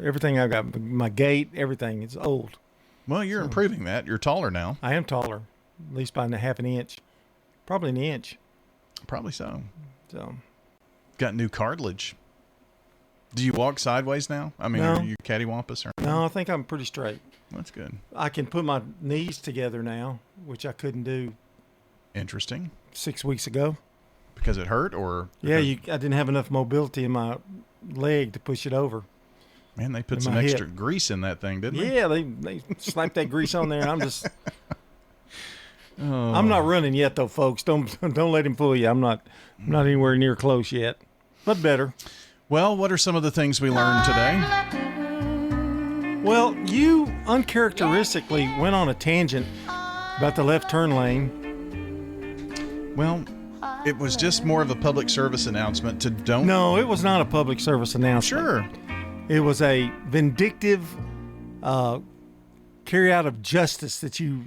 S4: everything I've got, my gait, everything is old.
S5: Well, you're improving that. You're taller now.
S4: I am taller, at least by half an inch. Probably an inch.
S5: Probably so.
S4: So,
S5: got new cartilage. Do you walk sideways now? I mean,
S4: No.
S5: are you cattywampus or
S4: No, I think I'm pretty straight.
S5: That's good.
S4: I can put my knees together now, which I couldn't do
S5: Interesting.
S4: 6 weeks ago.
S5: Because it hurt, or
S4: Yeah, I didn't have enough mobility in my leg to push it over.
S5: Man, they put
S4: in
S5: some
S4: my
S5: extra
S4: hip.
S5: grease in that thing, didn't they?
S4: Yeah, they slapped that grease on there, and I'm just
S5: Oh.
S4: I'm not running yet, though, folks. Don't let him fool you. I'm not anywhere near close yet, but better.
S5: Well, what are some of the things we learned today?
S4: Well, you uncharacteristically went on a tangent about the left turn lane.
S5: Well, it was just more of a public service announcement to don't.
S4: No, it was not a public service announcement.
S5: Sure.
S4: It was a vindictive carry out of justice that you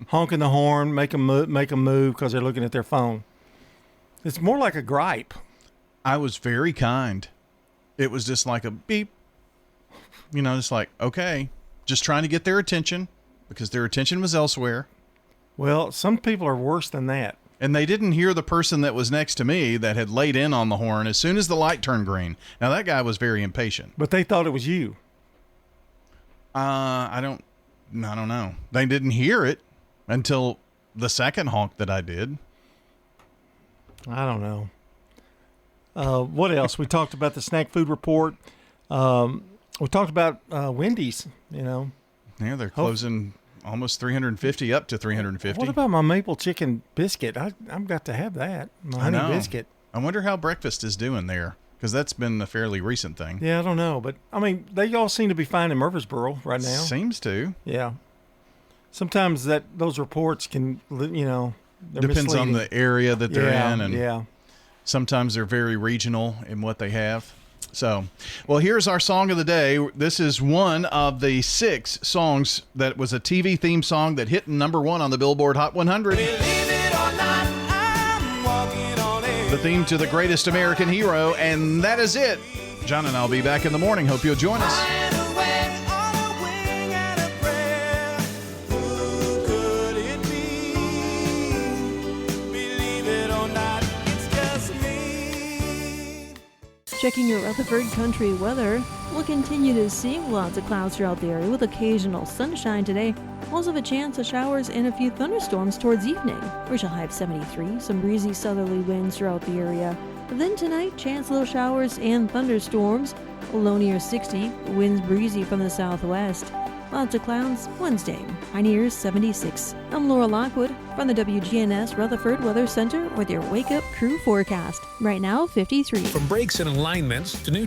S4: honking the horn, make them move because they're looking at their phone. It's more like a gripe.
S5: I was very kind. It was just like a beep. Just like, okay, just trying to get their attention because their attention was elsewhere.
S4: Well, some people are worse than that.
S5: And they didn't hear the person that was next to me that had laid in on the horn as soon as the light turned green. Now, that guy was very impatient.
S4: But they thought it was you.
S5: I don't know. They didn't hear it until the second honk that I did.
S4: I don't know. What else? We talked about the snack food report. We talked about Wendy's,
S5: Yeah, they're closing almost 350 up to 350.
S4: What about my maple chicken biscuit? I've got to have that. My honey biscuit.
S5: I wonder how breakfast is doing there because that's been a fairly recent thing.
S4: Yeah, I don't know. But, they all seem to be fine in Murfreesboro right now.
S5: Seems to.
S4: Yeah. Sometimes those reports can, they're
S5: depends
S4: misleading.
S5: on the area that they're in. And
S4: yeah.
S5: Sometimes they're very regional in what they have. So, well, here's our song of the day. This is one of the 6 songs that was a TV theme song that hit number 1 on the Billboard Hot 100. The theme to The Greatest American Hero, and that is it. John and I'll be back in the morning. Hope you'll join us.
S1: Checking your Rutherford Country weather, we'll continue to see lots of clouds throughout the area with occasional sunshine today. Also have a chance of showers and a few thunderstorms towards evening. We shall high of 73, some breezy southerly winds throughout the area. Then tonight, chance of little showers and thunderstorms. Low near 60, winds breezy from the southwest. Lots of clouds Wednesday, high near 76. I'm Laura Lockwood from the WGNS Rutherford Weather Center with your Wake Up Crew forecast. Right now, 53.
S10: From brakes and alignments to new